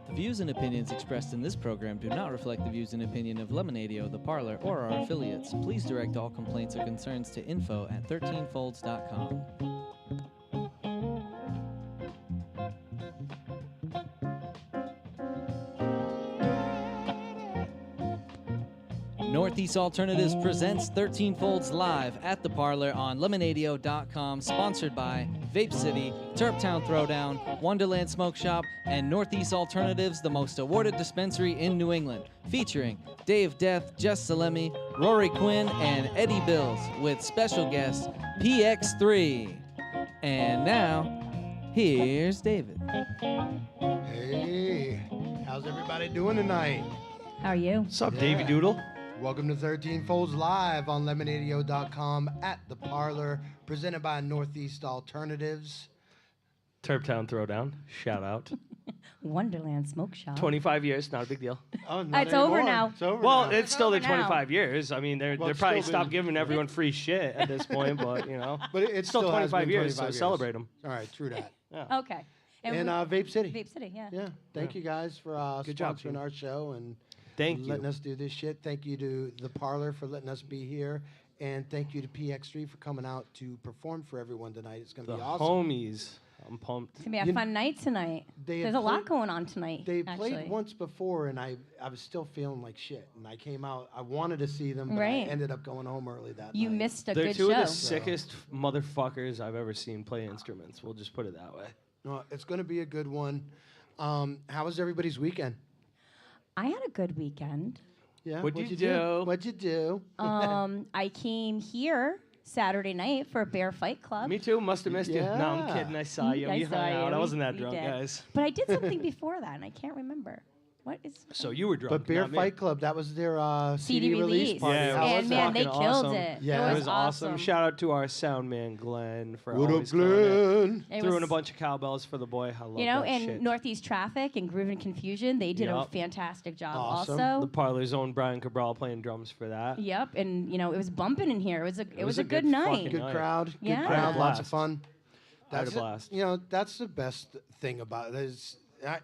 The views and opinions expressed in this program do not reflect the views and opinion of Lemonadio, the Parlour, or our affiliates. Please direct all complaints or concerns to info@13folds.com. Northeast Alternatives presents 13 Folds live at the Parlour on Lemonadio.com, sponsored by Vape City, Turptown Throwdown, Wonderland Smoke Shop, and Northeast Alternatives, the most awarded dispensary in New England, featuring Dave Death, Jess Salemi, Rory Quinn, and Eddie Bills, with special guest PX3. And now, here's David. Hey, how's everybody doing tonight? How are you? What's up, Davey Doodle? Welcome to 13 Folds Live on Lemonadio.com at the Parlour, presented by Northeast Alternatives. Turptown Throwdown, shout out. Wonderland Smoke Shop. 25 years, not a big deal. Oh, not It's over anymore. now. It's over Well, now. it's still their over now. 25 years. I mean, they're it's probably still stopped been- giving everyone free shit at this point, but, you know. But it still has 25 been years, 25 so celebrate them. All right, true that. Yeah. Okay. And we- Vape City. Vape City, yeah. Yeah, thank you guys for Good job, sponsoring team. our show and Thank letting you. us do this shit. Thank you to the Parlour for letting us be here. And thank you to PX3 for coming out to perform for everyone tonight. It's going to The be awesome. homies. I'm pumped. It's going to be a You- fun night tonight. They had There's a lot played- going on tonight, They actually. played once before, and I was still feeling like shit. And I came out. I wanted to see them, but Right. I ended up going home early that You night. missed a They're good two show. of the sickest motherfuckers I've ever seen play instruments. We'll just put it that way. Well, it's going to be a good one. How was everybody's weekend? I had a good weekend. Yeah. What'd you do? What'd you do? I came here Saturday night for Bear Fight Club. Me too. Must have missed you. No, I'm Yeah. kidding. I saw you. I We saw hung out. you. I wasn't that We drunk, did. guys. But I did something before that, and I can't remember. What is... So you were drunk. But Bear not me. Fight Club, that was their CD release release. party. Yeah, How it was And man, that? they fucking killed awesome. it. Yeah. It It was was awesome. Shout out to our sound man, Glenn, for What up, always killing it. Glenn? It Threw in a was- bunch of cowbells for the boy. I love You know, that and shit. Northeast Traffic and Groove and Confusion, they did a Yup. fantastic job Awesome. also. The Parlour's own Brian Cabral playing drums for that. Yep, and you know, it was bumping in here. It was a good good night. fucking Good night. crowd. Good Yeah. crowd. I had a Lots of blast. fun. I had a That's blast. You know, that's the best thing about it is,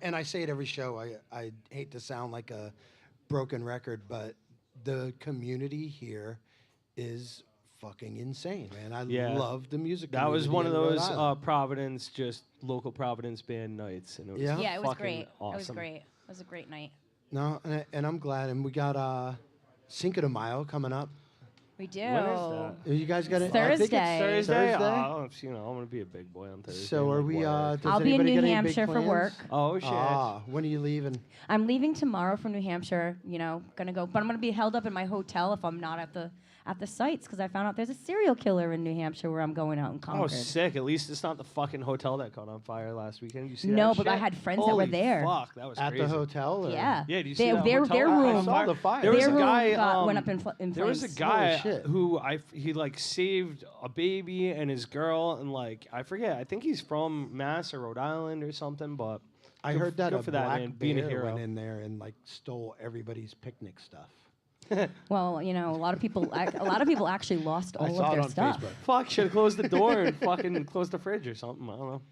and I say it every show. I hate to sound like a broken record, but the community here is fucking insane, man. I Yeah. love the music. That was community one of in Rhode those Island. Providence, just local Providence band nights, and it was Yeah. Yeah, it was fucking great. awesome. It was great. It was a great night. No, and I'm glad. And we got Cinco de Mayo coming up. We do. When is that? You guys got it? Thursday. Thursday? Thursday? Oh, you know, I'm gonna be a big boy on Thursday. So are like we? work. Does I'll be in anybody New got any big Hampshire for plans? work. Oh shit! When are you leaving? I'm leaving tomorrow from New Hampshire. You know, gonna go, but I'm gonna be held up in my hotel if I'm not at the sites because I found out there's a serial killer in New Hampshire where I'm going out in Oh, Concord. sick! At least it's not the fucking hotel that caught on fire last weekend. You see that? No, but I shit? had friends that were Holy there. Fuck, that was At crazy. the hotel? Or? Yeah. Yeah, do you see that their hotel? their I room. saw the fire. There was their a room guy went up in flames. There was a guy shit. who he like saved a baby and his girl, and like I forget. I think he's from Mass or Rhode Island or something. But I good- heard that good a for that black man being a bear hero. went in there and like stole everybody's picnic stuff. Well, you know, a lot of people actually lost all saw of it their on stuff. Facebook. Fuck, should have closed the door and fucking closed the fridge or something. I don't know.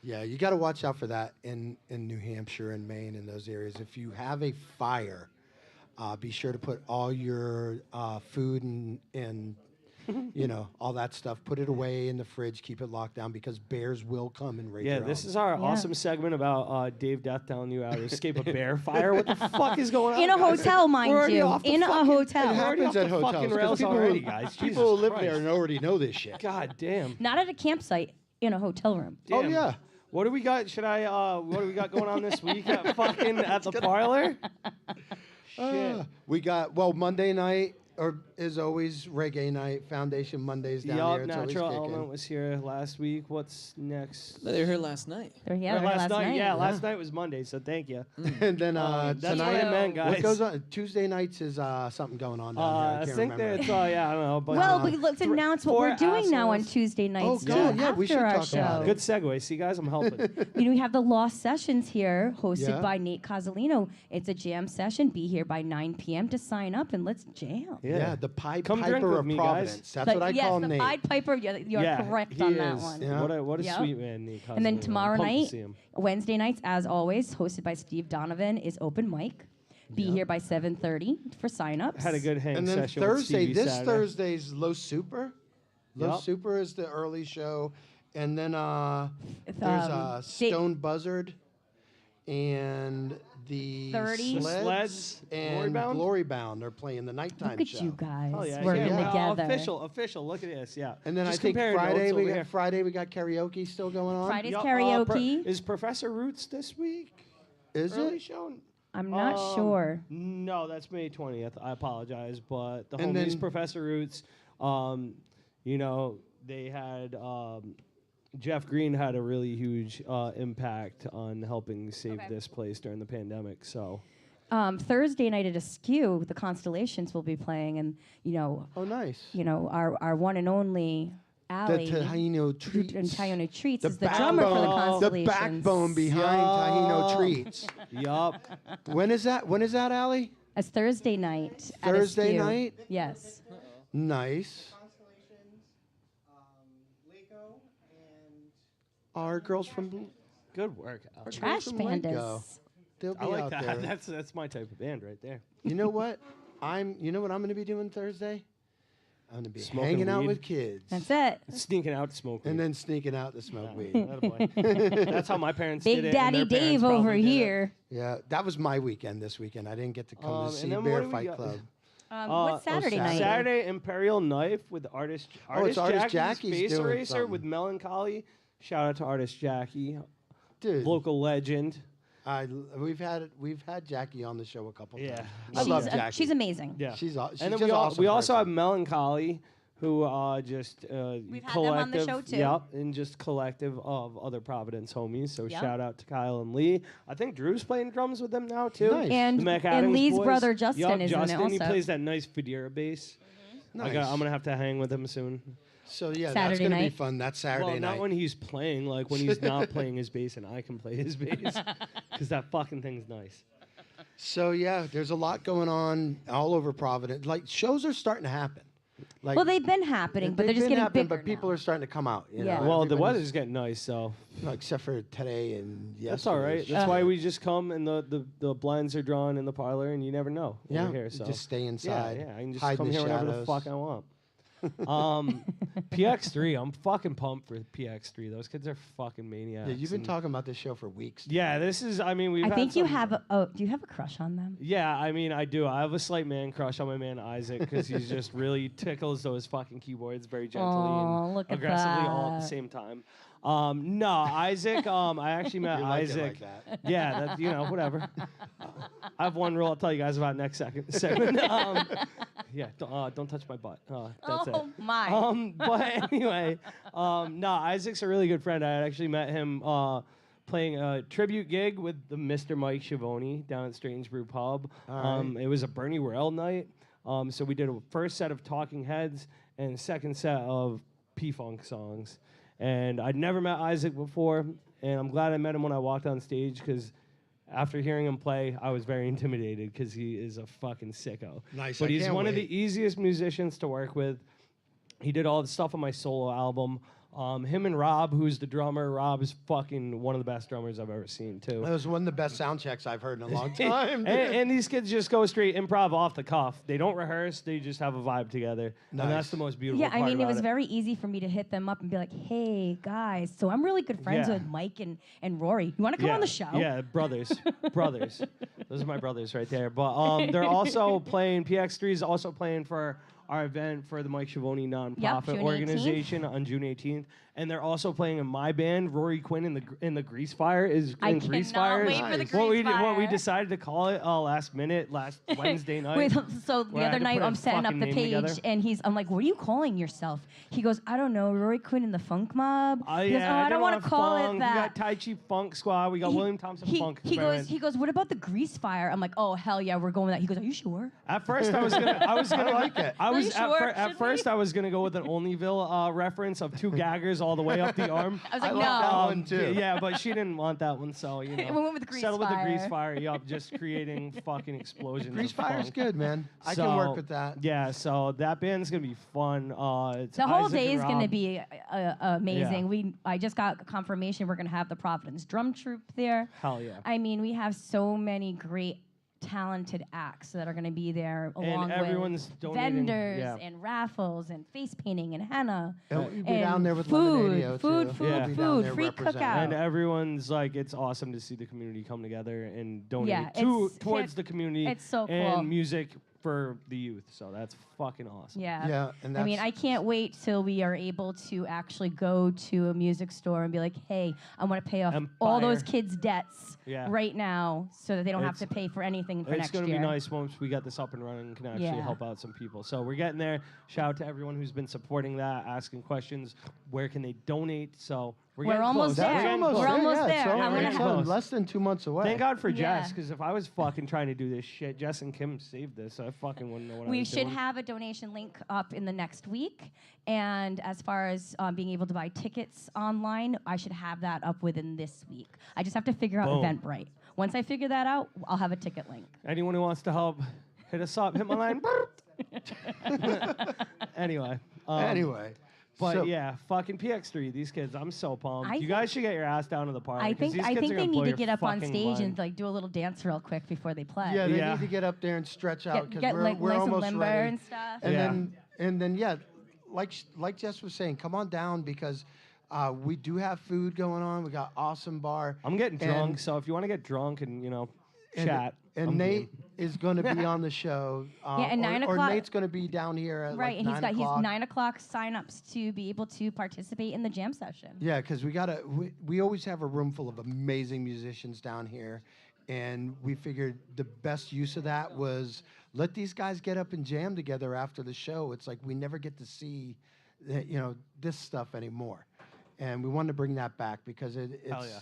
Yeah, you got to watch out for that in New Hampshire and Maine and those areas. If you have a fire, be sure to put all your food and you know, all that stuff. Put it away in the fridge, keep it locked down because bears will come and raid Yeah, your this home. is our Yeah. awesome segment about Dave Death telling you how to escape a bear fire. What the fuck is going on? In a guys? hotel, mind We're already you. off the In a fucking- hotel. It We're already happens off at the hotels. fucking 'cause rails people already, who, guys. people Jesus who live Christ. there and already know this shit. God damn. Not at a campsite, in a hotel room. Oh, Damn. yeah. What do we got? What do we got going on this week at the parlor? Shit. We got, Monday night is always reggae night. Foundation Mondays down Yup, here. It's always Natural kicking. Element was here last week. What's next? They were here last night. Yeah, Or last night. Yeah, last night was Monday, so thank you. And then That's tonight, what I meant, guys. what goes on? Tuesday nights is something going on down here. I I can't think remember. that's I don't know. But Well, let's announce what we're doing now on assholes. Tuesday nights too. God, yeah, we after should our talk show. about it. Good segue. See, guys, I'm helping. You know, we have the Lost Sessions here, hosted Yeah. by Nate Cozzolino. It's a jam session. Be here by 9 p.m. to sign up and let's jam. Yeah, the Pied Come drink Piper with of me, guys. Providence. That's what I yes, call the Nate. Pied Piper. You're correct he on that is. one. Yeah. What a Yep. sweet man, Nate And then Cozzolino. tomorrow Pumped to night, see him. Wednesday nights, as always, hosted by Steve Donovan, is open mic. Be here by 7:30 for sign-ups. Had a good hang And then session with Thursday, Stevie this Saturday. Thursday's Los Super. Los Yup. Super is the early show. And then there's Dave- Stone Buzzard and the 30. Sleds, and Glorybound? Glorybound are playing the nighttime Look at show. you guys Oh, yeah, working yeah. together. Official. Look at this. Yeah. And then Just I think comparing Friday notes over here. we got karaoke still going on. Friday's Yup, karaoke. is Professor Roots this week? Is Early it? show? I'm not sure. No, that's May 20th. I apologize, but the And homies then- Professor Roots, you know, they had Jeff Green had a really huge impact on helping save this place during the pandemic. So Thursday night at Askew, the Constellations will be playing, and Oh, nice. our one and only The Ali. Taino Treats. And Taino Treats The is the drummer for the backbone- Constellations. The backbone behind Taino Treats. yup. When is that? When is that, Allie? It's Thursday night. at Thursday Askew. night? Yes. Nice. Our girls from Good work. Al. Trash from Lego. Pandas. They'll be I like out that. there. That's my type of band right there. You know what? You know what I'm going to be doing Thursday? I'm going to be Smoking hanging out weed? with kids. That's it. Sneaking out to smoke. And weed. then sneaking out to smoke weed. Attaboy. That's how my parents did Big it. Daddy and their parents Dave over probably did it. here. Yeah, that was my weekend this weekend. I didn't get to come And to see then what Bear do we Fight got? Club. What's Saturday night? Saturday, Imperial Knife with Artist it's Artist Jackie's Jackie's Space doing Eraser something. with Melancholy. Shout out to Artist Jackie, Dude, local legend. we've had Jackie on the show a couple Yeah. times. I She's love Jackie. She's amazing. Yeah. She's and then just we, awesome we also person. have Melancholy, who just We've had them collective, on the show, too. Yep, and just collective of other Providence homies. So Yep. shout out to Kyle and Lee. I think Drew's playing drums with them now too. Nice. And, The Mac and Adams Lee's boys. brother Justin Yup, is Justin, in it he also. plays that nice Federa bass. Nice. I'm gonna have to hang with him soon. So yeah, that's Saturday gonna be night? fun. That's Saturday Well, night. not when he's playing, like when he's not playing his bass and I can play his bass, because that fucking thing's nice. So yeah, there's a lot going on all over Providence. Like shows are starting to happen. Like Well, they've been happening, but they're they've just been getting happening, bigger but people now. are starting to come out. You Yeah. know? Well, the Everybody's- weather's getting nice, so except for today and yesterday. that's all right. That's why we just come and the blinds are drawn in the parlor, and you never know. Yeah, over here, you so just stay inside. Yeah, I can just hide come in the here whenever the shadows. fuck I want. PX3, I'm fucking pumped for PX3. Those kids are fucking maniacs. Yeah, you've been and- talking about this show for weeks. Yeah, this is. I mean, we've. I had think you some- have. Do you have a crush on them? Yeah, I mean, I do. I have a slight man crush on my man Isaac because he's just really tickles those fucking keyboards very gently Aw, and look at aggressively all at the that. same time. No, Isaac. I actually met You like it Isaac. like that. Yeah, that, whatever. I have one rule I'll tell you guys about next segment. Yeah, don't touch my butt. That's it. Oh my! But anyway, no, Isaac's a really good friend. I had actually met him playing a tribute gig with the Mr. Mike Schiavone down at Strange Brew Pub. All right. It was a Bernie Worrell night. So we did a first set of Talking Heads and a second set of P-Funk songs. And I'd never met Isaac before, and I'm glad I met him when I walked on stage because after hearing him play, I was very intimidated because he is a fucking sicko. Nice, But I he's can't one of wait. the easiest musicians to work with. He did all the stuff on my solo album. Him and Rob, who's the drummer. Rob is fucking one of the best drummers I've ever seen, too. That was one of the best sound checks I've heard in a long time. and these kids just go straight improv off the cuff. They don't rehearse. They just have a vibe together. Nice. And that's the most beautiful Yeah, part I mean, it about was very easy for me to hit them up and be like, hey, guys, so I'm really good friends Yeah. with Mike and Rory. You want to come on the show? Yeah, brothers. Brothers. Those are my brothers right there. But they're also playing, PX3 is also playing for our event for the Mike Schiavone nonprofit June 18th. organization on June 18th. And they're also playing in my band. Rory Quinn in the Grease Fire is I in Grease cannot Fire. wait for the What Grease we Fire. decided to call it last Wednesday night. Wait, so where the I had other to night put a I'm setting up fucking the name page together. and I'm like, what are you calling yourself? He goes, I don't know, Rory Quinn and the Funk Mob. Oh He goes, yeah, I don't want to call funk. it that. We got Tai Chi Funk Squad. We got William Thompson Funk he Experiment. goes, what about the Grease Fire? I'm like, oh hell yeah, we're going with that. He goes, are you sure? At first, I was gonna like it. I was you sure? at Should first we? I was gonna go with an Onlyville reference of two gaggers all the way up the arm. I was like, I no. like that one too. Yeah, but she didn't want that one, so you know. We went with the Grease settle with the Grease Fire. Fire. Yup, just creating fucking explosions. Grease of Fire's funk. good, man. I So, can work with that. Yeah, so that band's gonna be fun. It's The whole Isaac day and is going to Rob. be amazing. Yeah. I just got confirmation we're going to have the Providence Drum Troupe there. Hell yeah. I mean, we have so many great talented acts that are going to be there along everyone's with donating, vendors yeah. and raffles and face painting and henna. And we'll be and down there with food, Lemonadio, food, too. food, Yeah. We'll be down food, there free representing. cookout. And everyone's like, it's awesome to see the community come together and donate Yeah, it's towards the community it's so cool. and music for the youth. So that's fucking awesome. Yeah. Yeah, and I mean, that's- I can't wait till we are able to actually go to a music store and be like, hey, I want to pay off all those Empire. kids' debts Yeah. right now so that they don't have It's- to pay for anything for It's next going to year. be nice once we get this up and running and can actually Yeah. help out some people. So we're getting there. Shout out to everyone who's been supporting that, asking questions. Where can they donate? So we're getting almost close. there. That's Getting We're close. almost yeah, there. It's I'm already gonna have- done. Less than 2 months away. Thank God for Yeah. Jess, because if I was fucking trying to do this shit, Jess and Kim saved this. I fucking wouldn't know what I We was should doing. have a donation link up in the next week. And as far as being able to buy tickets online, I should have that up within this week. I just have to figure out Boom. Eventbrite. Once I figure that out, I'll have a ticket link. Anyone who wants to help, hit us up. Hit my line. Anyway. Anyway. But so- yeah, fucking PX3, these kids, I'm so pumped. I you think- guys should get your ass down to the party. I 'cause think these I kids think are they gonna need blow to your get up on fucking stage mind. and like do a little dance real quick before they play. Yeah, they Yeah. need to get up there and stretch out because get we're like some almost limber ready. and stuff. And then yeah, like Jess was saying, come on down because we do have food going on. We got awesome bar. I'm getting And- drunk, so if you want to get drunk and, and, chat. And I'm Nate game. is going to be on the show. and 9 or o'clock- Nate's going to be down here at Right, like and 9 he's o'clock. 9 o'clock signups to be able to participate in the jam session. Yeah, because we always have a room full of amazing musicians down here, and we figured the best use of that was let these guys get up and jam together after the show. It's like we never get to see, this stuff anymore, and we wanted to bring that back because Hell yeah.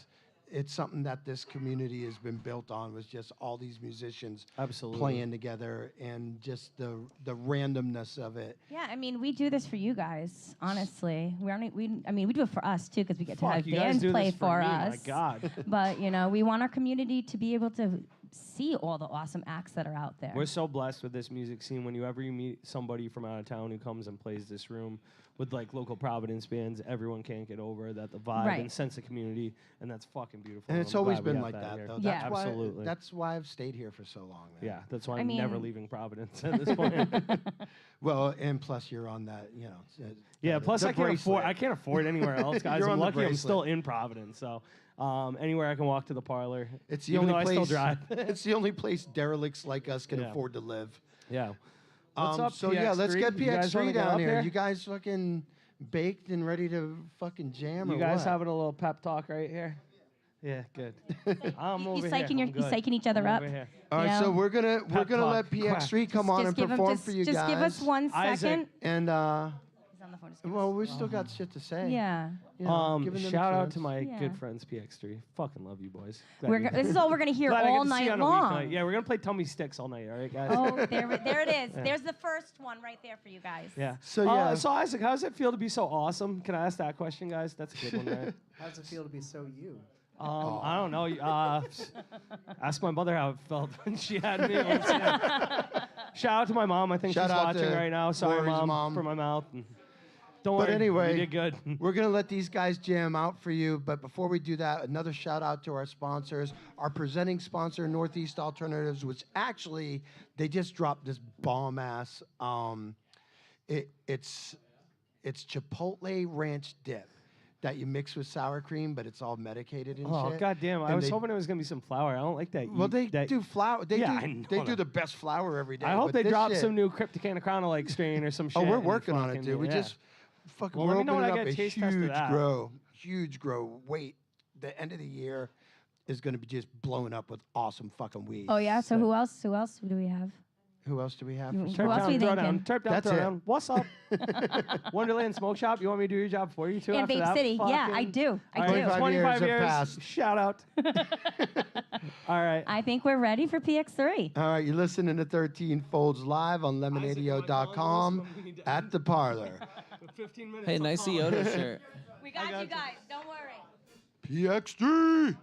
it's something that this community has been built on was just all these musicians Absolutely. playing together and just the randomness of it. Yeah, I mean, we do this for you guys. Honestly, we do it for us too because we get to Fuck, have you guys bands do play this for me, us. my God. But we want our community to be able to see all the awesome acts that are out there. We're so blessed with this music scene. Whenever you meet somebody from out of town who comes and plays this room with like local Providence bands, everyone can't get over that the vibe Right. and sense of community, and that's fucking beautiful. And it's I'm always glad we been got like that, here. though. Yeah. Absolutely. That's why I've stayed here for so long. Man. Yeah, that's why I I'm never mean- leaving Providence at this point. Well, and plus you're on that, Yeah, plus the I can't afford bracelet. anywhere else, guys. You're I'm on the lucky I'm bracelet. still in Providence, so anywhere I can walk to the parlor. It's the even only though place. I still drive. It's the only place derelicts like us can Yeah. afford to live. Yeah. What's up, So yeah, let's PX3? get You guys wanna PX3 get down up here. here? You guys fucking baked and ready to fucking jam You or guys what? having a little pep talk right here? Yeah, good. I'm You over psyching here. your- I'm you good. psyching each other I'm up? over here. All right, Yeah. so we're gonna Pep let talk. PX3 come on and give him- perform for you just guys. give us 1 Isaac. second. And He's on the phone. Just give well, us- we still got shit to say. yeah. You know, giving them a Shout out chance. to my Yeah. good friends PX3. Fucking love you boys. Glad This is all we're gonna hear glad I get all to see you night on a long. weeknight. Yeah, we're gonna play Tummy Sticks all night. All right, guys. Oh, there it is. There's the first one right there for you guys. Yeah. So, yeah. So Isaac, how does it feel to be so awesome? Can I ask that question, guys? That's a good one, right? How does it feel to be so you? I don't know. Ask my mother how it felt when she had me. Shout out to my mom. I think Shout she's out watching to right now. Sorry, Lori's mom, mom. for my mouth. Don't But worry. anyway, you did good. we're going to let these guys jam out for you. But before we do that, another shout out to our sponsors. Our presenting sponsor, Northeast Alternatives, which actually, they just dropped this bomb ass. It's Chipotle ranch dip that you mix with sour cream, but it's all medicated and Oh, shit. goddamn. I And was they- hoping it was going to be some flour. I don't like that. Well, they do flour. They Yeah, I do. know They do that. the best flour every day. I hope but they this drop shit- some new Crypticana like strain or some shit. Oh, we're and working on it, fucking- dude. We yeah. just fucking Well, we're let me know when opening I up get a a taste test of huge that. grow. Wait, the end of the year is going to be just blowing up with awesome fucking weed. Oh yeah. So who else? Who else do we have? Who else do we have? You- for Who Turp else down, we throw thinking? down. Turp down, That's throw it. down. What's up? Wonderland Smoke Shop. You want me to do your job for you too? In after Vape that? City. Yeah, I Fucking- do. I All do. right, 25 25 years years. have passed. Shout out. All right. I think we're ready for PX3. All right, you're listening to 13 Folds live on lemonadio.com at the Parlor. 15 minutes. Hey, nice Yoda shirt. We got you guys. Don't worry. PX3.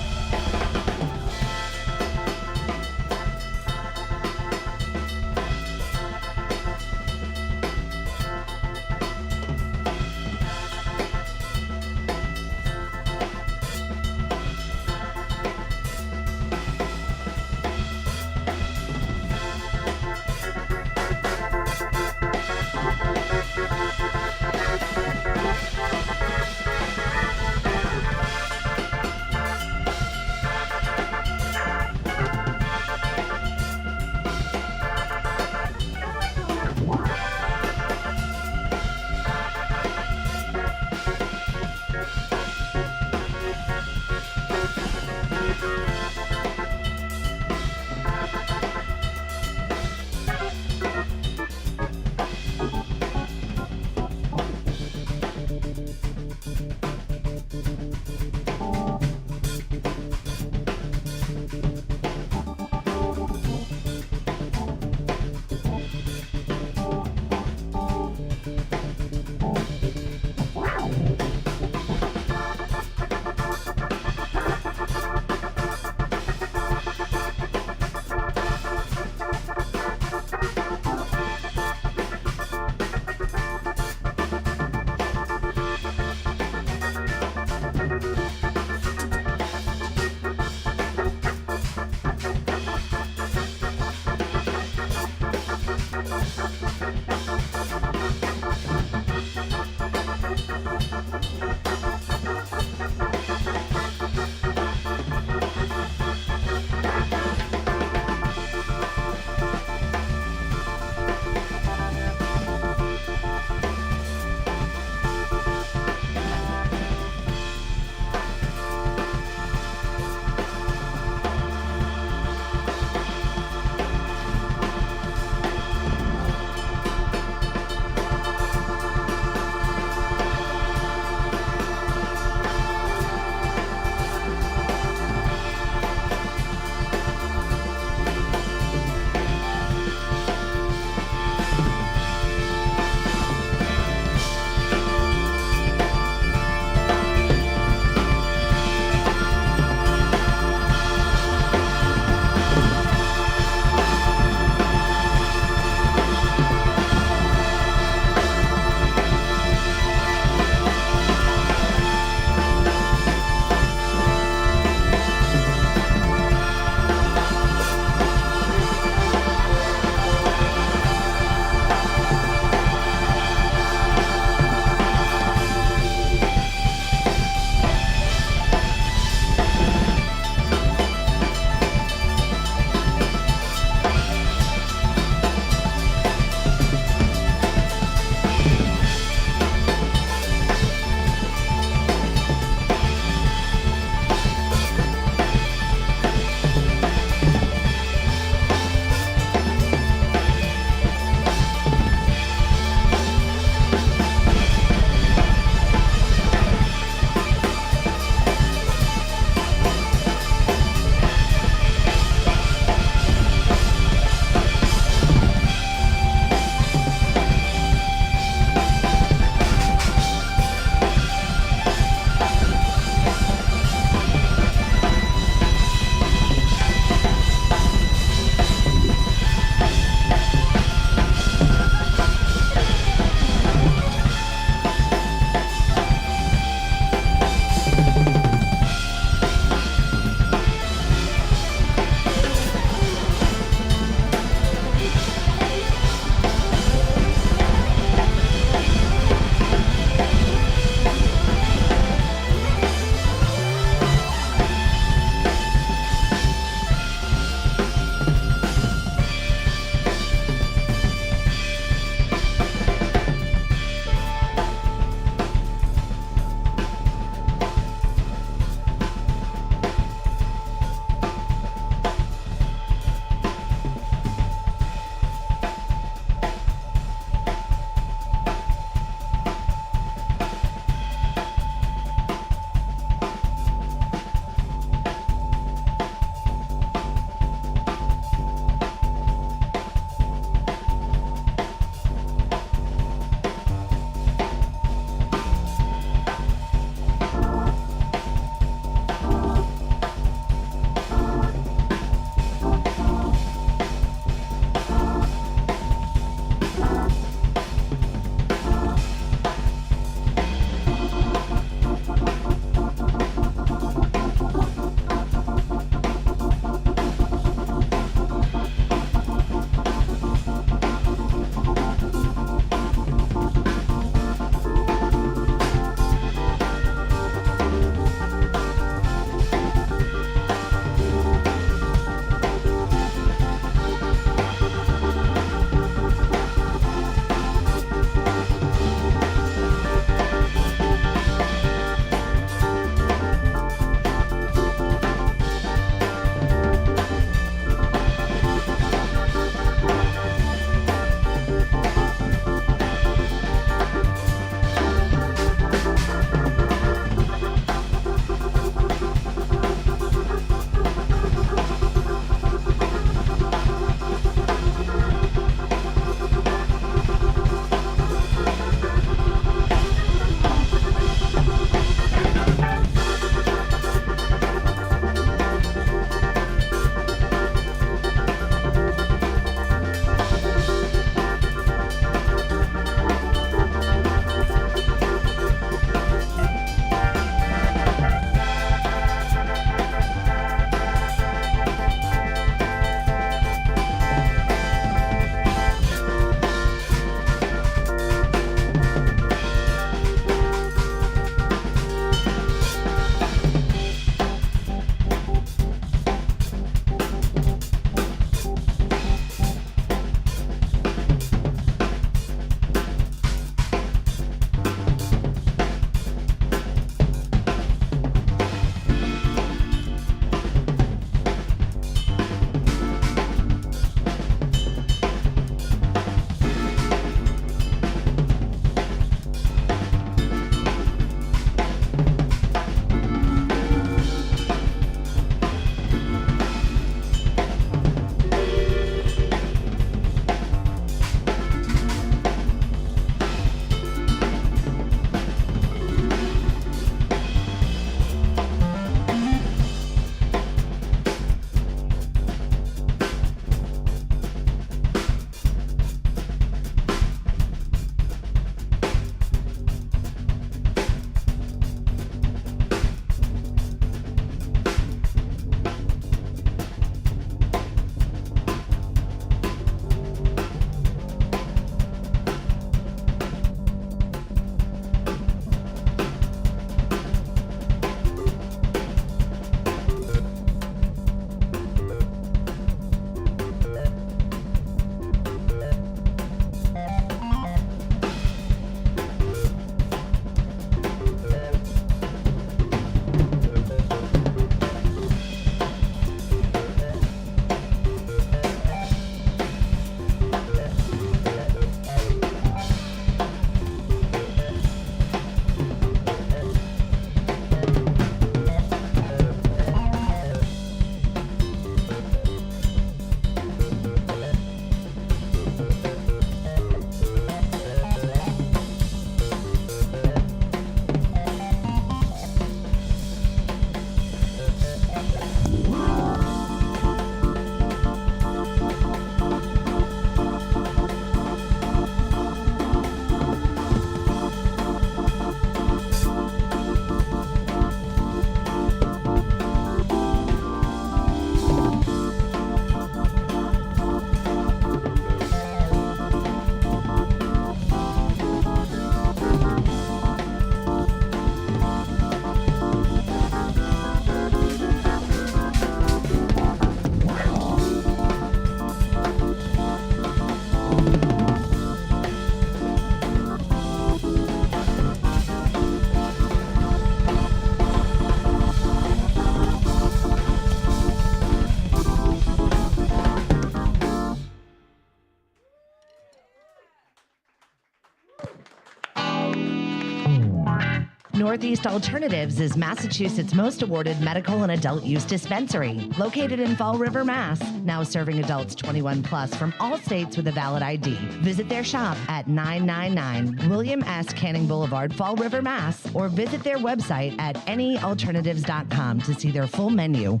Northeast Alternatives is Massachusetts' most awarded medical and adult use dispensary, located in Fall River, Mass. Now serving adults 21 plus from all states with a valid ID. Visit their shop at 999 William S. Canning Boulevard, Fall River, Mass. Or visit their website at anyalternatives.com to see their full menu.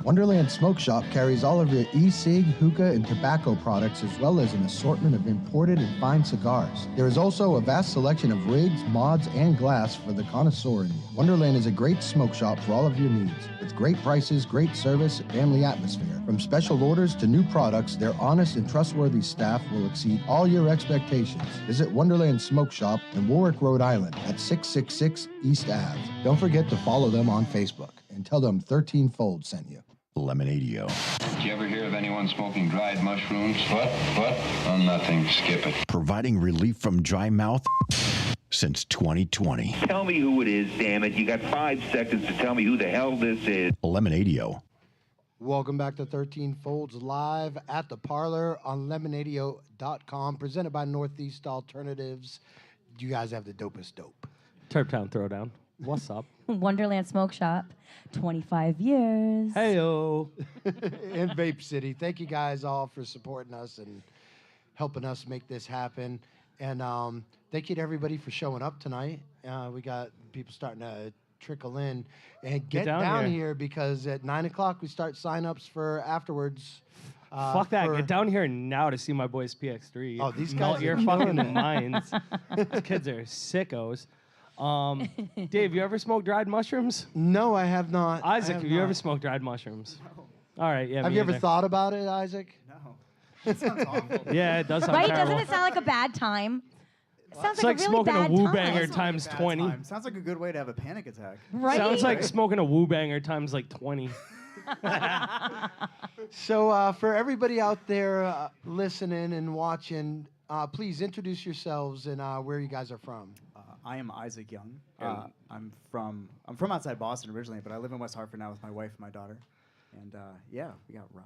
Wonderland Smoke Shop carries all of your e-cig, hookah, and tobacco products, as well as an assortment of imported and fine cigars. There is also a vast selection of rigs, mods, and glass for the connoisseur in you. Wonderland is a great smoke shop for all of your needs. With great prices, great service, and family atmosphere. From special orders to new products, their honest and trustworthy staff will exceed all your expectations. Visit Wonderland Smoke Shop in Warwick, Rhode Island at 666 East Ave. Don't forget to follow them on Facebook and tell them 13 Fold sent you. Lemonadio. Did you ever hear of anyone smoking dried mushrooms? What? Oh, nothing. Skip it. Providing relief from dry mouth since 2020. Tell me who it is, damn it. You got 5 seconds to tell me who the hell this is. Lemonadio. Welcome back to 13 Folds live at the Parlour on lemonadio.com, presented by Northeast Alternatives. You guys have the dopest dope. Turptown Throwdown. What's up? Wonderland Smoke Shop, 25 years. Heyo. In Vape City. Thank you guys all for supporting us and helping us make this happen. And thank you to everybody for showing up tonight. We got people starting to trickle in. And get down here because at 9 o'clock we start sign-ups for afterwards. Fuck that. Get down here now to see my boys PX3. Oh, these Melt guys your are fucking killing it. minds. These kids are sickos. Dave, you ever smoked dried mushrooms? No, I have not. Isaac, have have you ever not. smoked dried mushrooms? No. All right, yeah. Have me you ever either. thought about it, Isaac? No. That sounds awful. Yeah, it does sound Right? terrible. Doesn't it sound like a bad time? It sounds It's like like a really smoking a bad woo time. banger Sounds like a times bad 20. time. Sounds like a good way to have a panic attack. Right? Sounds like Right? smoking a woo banger times like 20. So for everybody out there listening and watching, please introduce yourselves and where you guys are from. I am Isaac Young. I'm from outside Boston originally, but I live in West Hartford now with my wife and my daughter. And yeah, we got Rob.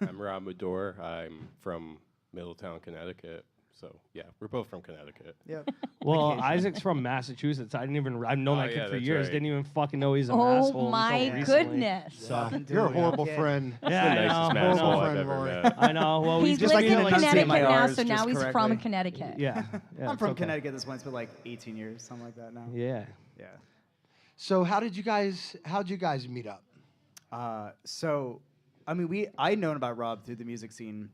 I'm Rob Medor. I'm from Middletown, Connecticut. So yeah, we're both from Connecticut. Yep. Well, Isaac's from Massachusetts. I've known that kid for that's years. right. Didn't even fucking know he's an Oh asshole. my until recently. goodness. So, You're a horrible friend. yeah, the nicest I know. asshole Horrible I've friend, ever Rory. met. I know. Well, we He's just living like in to enunciate Connecticut my now, Rs so now just he's correctly. from Connecticut. Yeah. I'm it's from okay. Connecticut. This point, for like 18 years, something like that now. Yeah. Yeah. So how'd you guys meet up? So, I mean, I'd known about Rob through the music scene,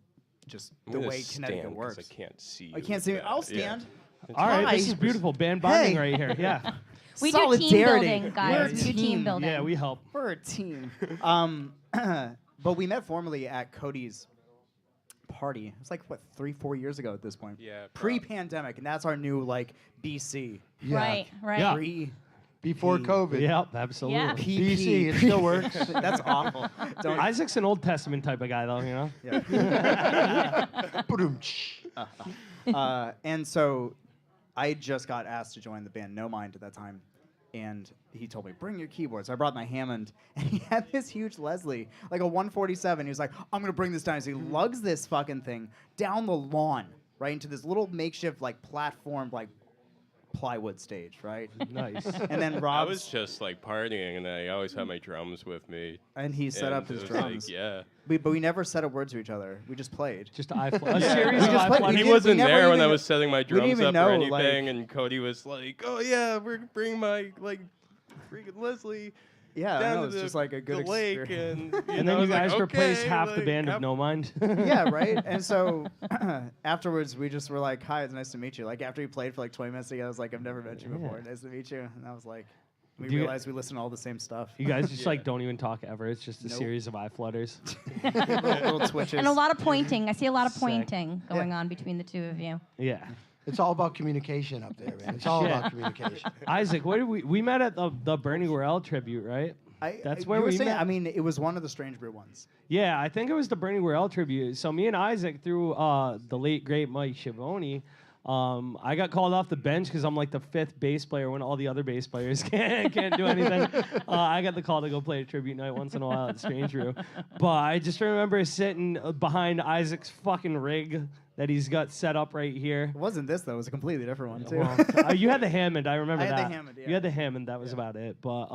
just I'm the gonna way Connecticut stand 'cause works. I can't see you. I can't with see. that. I'll Yeah. stand. All right, this Hi. is beautiful. Band bonding Hey. right here. Yeah. We do team Solidarity. building, guys. We're We do team team. building. Yeah, we help. We're a team. But we met formally at Cody's party. It was like, what, 3-4 years ago at this point? Yeah, Pre-pandemic, and that's our new, like, BC. Yeah. Right, right. Yeah. Before COVID. Yep, absolutely. Yeah. BC, it still works. That's awful. Don't. Isaac's an Old Testament type of guy, though, you know? Ba-doom-tsh. And so I just got asked to join the band No Mind at that time. And he told me, bring your keyboards. I brought my Hammond, and he had this huge Leslie, like a 147. He was like, I'm going to bring this down. So he lugs this fucking thing down the lawn, right, into this little makeshift, like, platform, like, plywood stage, right? Nice. And then I Rob's, was just like partying, and I always had my drums with me. and he set and up his it was drums. Like, yeah. But we never said a word to each other. We just played. Just a series We of just played- iPhone. we He didn't- wasn't never there when I even- was setting my didn't drums even up know, or anything, like- and Cody was like, "Oh yeah, we're gonna bring my like freaking Leslie Yeah, I down know, to it's the, just like a good the lake," experience. and And then I you was like, guys replaced "Okay, half the like, band of have- No Mind. Yeah, right? And so afterwards, we just were like, hi, it's nice to meet you. Like, after we played for like 20 minutes together, I was like, I've never met you before. Nice to meet you. And I was like, we Do you- realized we listen to all the same stuff. You guys just Yeah. like don't even talk ever. It's just a Nope. series of eye flutters. little twitches. And a lot of pointing. I see a lot of Sick. pointing going on between the two of you. Yeah. It's all about communication up there, man. It's all Shit. about communication. Isaac, where did we met at the Bernie Worrell tribute, right? That's where you were we saying, met. I mean, it was one of the Strange Brew ones. Yeah, I think it was the Bernie Worrell tribute. So me and Isaac, through the late great Mike Schiavone, I got called off the bench because I'm like the 5th bass player when all the other bass players can't do anything. I got the call to go play a tribute night once in a while at Strange Brew. But I just remember sitting behind Isaac's fucking rig that he's got set up right here. It wasn't this, though. It was a completely different one, too. Well, you had the Hammond. I remember I that. had the Hammond, yeah. You had the Hammond. That was about it. But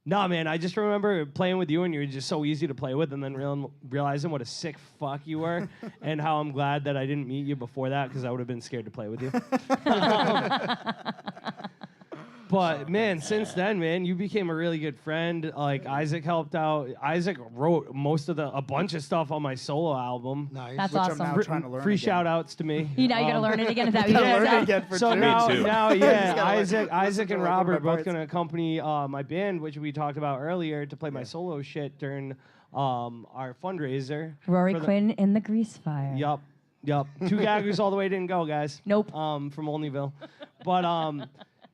no, man, I just remember playing with you, and you were just so easy to play with, and then realizing what a sick fuck you were, and how I'm glad that I didn't meet you before that, because I would have been scared to play with you. But man, since then, man, you became a really good friend. Like Isaac helped out. Isaac wrote a bunch of stuff on my solo album. Nice. That's Which awesome. I'm now trying to learn Free again. shout outs to me. You now you gotta learn it again. Is that what you Learn it said? again for So sure. now, too. now, He's yeah, gotta, like, Isaac listen and to, like, Robert one of my both gonna accompany my band, which we talked about earlier, to play my solo shit during our fundraiser. Rory for the- Quinn in the Grease Fire. Yup. 2 gaggers all the way didn't go, guys. Nope. From Olneyville. But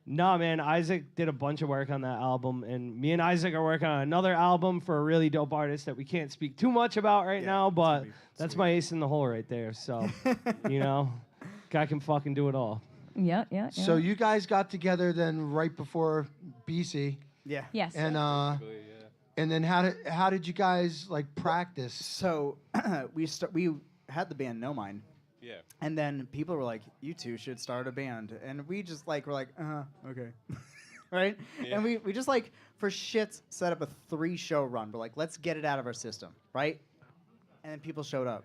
no, man, Isaac did a bunch of work on that album, and me and Isaac are working on another album for a really dope artist that we can't speak too much about right now, but that's my ace in the hole right there. So, guy can fucking do it all. Yeah. So you guys got together then right before BC, Yeah. Yes. and then how did you guys like practice? So we had the band No Mind. Yeah. And then people were like, you two should start a band. And we just like, were like, okay. Right? Yeah. And we just like, for shits, set up a 3-show run. We're like, let's get it out of our system, right? And then people showed up.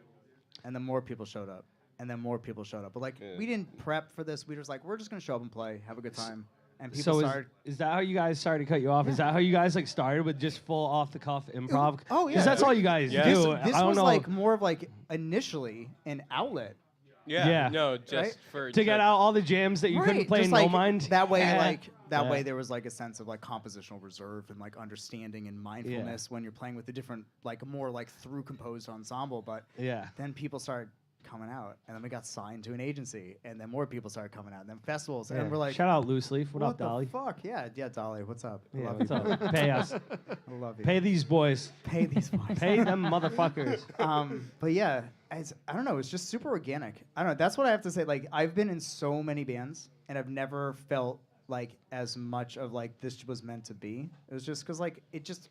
And then more people showed up. And then more people showed up. But like, we didn't prep for this. We were just like, we're just going to show up and play, have a good time. And people So started. is that how you guys, sorry to cut you off, is that how you guys like started with just full off the cuff improv? Oh, yeah. Because that's all you guys Yeah. do. This I don't was know. like more of like initially an outlet. Yeah. Yeah. No, just Right? for to get out all the jams that you couldn't play just in like, No Mind. That way, Yeah. that Yeah. way, there was like a sense of like compositional reserve and like understanding and mindfulness when you're playing with a different, like more like through composed ensemble. But Yeah. then people started coming out, and then we got signed to an agency, and then more people started coming out, and then festivals, Yeah. and we're like, shout out Loose Leaf. What up, the Dolly? fuck? Yeah, Dolly. What's up? I Yeah, love what's you. up? Pay us. I love you. Pay these boys. Pay these boys. Pay them motherfuckers. But yeah, I don't know. It's just super organic. I don't know. That's what I have to say. Like, I've been in so many bands, and I've never felt like as much of like this was meant to be. It was just because like it just.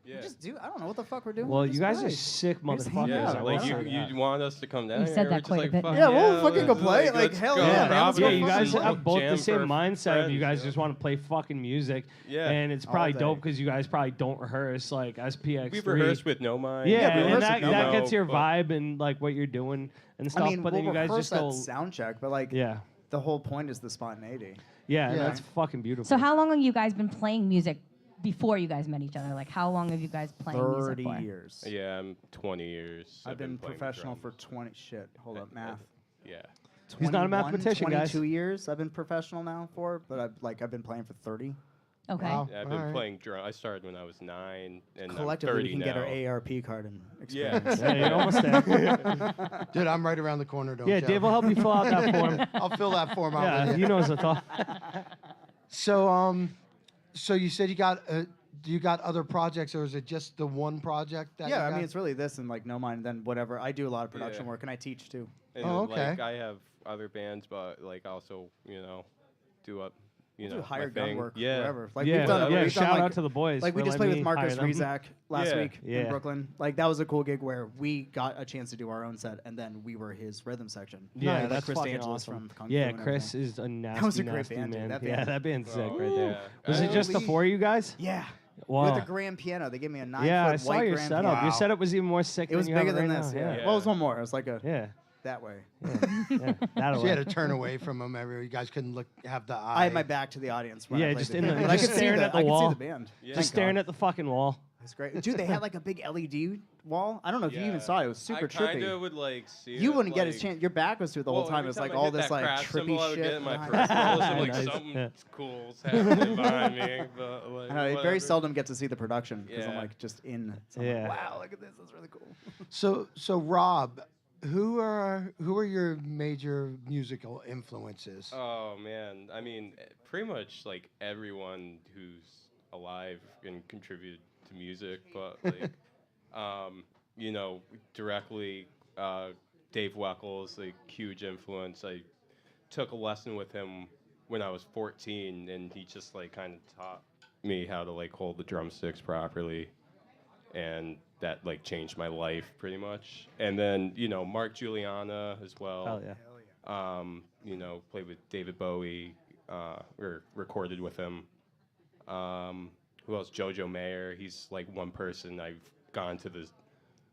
Yeah. We just do. I don't know what the fuck we're doing. Well, We're you just guys are guys. sick We just hang motherfuckers. out. Yeah, I like will say that. you want us to come down You here? said We're that just quite a like, bit. fuck Yeah, we'll fucking go let's, play. Like, let's hell go. yeah, man, let's Yeah, go you fucking guys play. have both Jam the same for mindset of you friends, guys just want to play fucking music. Yeah. And it's All probably day. dope because you guys probably don't rehearse like as PX3. We've rehearsed with No Mind. Yeah, we and rehearse that, with that No gets your Mind, vibe and like what you're doing and stuff. I mean, but then we'll you guys rehearse just go. that sound check, but like, Yeah. the whole point is the spontaneity. Yeah, and Yeah. that's fucking beautiful. So how long have you guys been playing music before you guys met each other? Like how long have you guys playing music 30 for? years. Yeah, I'm 20 years. I've been playing professional drums. for 20. Shit, hold up, math. Yeah. He's not a 21, mathematician, guys. 22 years I've been professional now for, but I've been playing for 30. Okay. Wow. Yeah, I've been Alright. playing drum. I started when I was 9, and Collectively, I'm we 30 can now. get our AARP card and Yeah. experience. Yeah, you're almost there. Dude, I'm right around the corner. Don't Yeah, you? Dave will help you fill out that form. I'll fill that form out. Yeah, with he you. knows the thought. So you said you got other projects, or is it just the one project that? Yeah, you I mean got? it's really this and like No Mind, then whatever. I do a lot of production Yeah. work and I teach too. And Oh, okay. Like, I have other bands, but like also, do up, We'll know, do my hired gun thing. work, Yeah. whatever. Like Yeah, we've done, yeah, we've done, shout like, out to the boys Like we for just letting played with me Marcus hire them. Rezak last Yeah. week Yeah. in Brooklyn. Like that was a cool gig where we got a chance to do our own set, and then we were his rhythm section. Yeah, Like that's Chris fucking D'Angelis awesome. from Kung Fu Yeah, and Chris everything. is a nasty, was a great nasty band, dude. man. That Yeah, band- that band's sick Oh, right there. yeah. Was it just the Holy- four of you guys? Yeah. Wow. With the grand piano, they gave me a 9-foot Yeah, I saw white your grand setup. piano. Your setup was even more sick. It was than you have bigger than right this. now. Yeah. Yeah. Well, it was one more. It was like a Yeah. that way. Yeah. That'll So you had work. to turn away from them. You guys couldn't have the eye. I had my back to the audience. When I Yeah, played just the in the- band. But just I could see staring at the I could wall. see the band. Yeah. Just staring at the fucking wall. It's great, dude. They had like a big LED wall. I don't know if you even saw it. It was super I kind trippy. of would like see You it, wouldn't get like, his chance. Your back was to it the whole well, time. every It was like I all hit this that like crash symbol, trippy I would shit. get in my behind peripherals and like Nice. something Yeah. cool's happening behind me. But like, I know, I very whatever. seldom get to see the production because I'm Yeah. like just in. So I'm Yeah. like, wow, look at this. That's really cool. So Rob, who are your major musical influences? Oh man, I mean, pretty much like everyone who's alive and contributed to music, but like, directly, Dave Weckles, like huge influence. I took a lesson with him when I was 14, and he just like kind of taught me how to like hold the drumsticks properly, and that like changed my life pretty much. And then Mark Juliana as well. Hell yeah. Played with David Bowie, or recorded with him. Who else? Jojo Mayer. He's like one person I've gone to the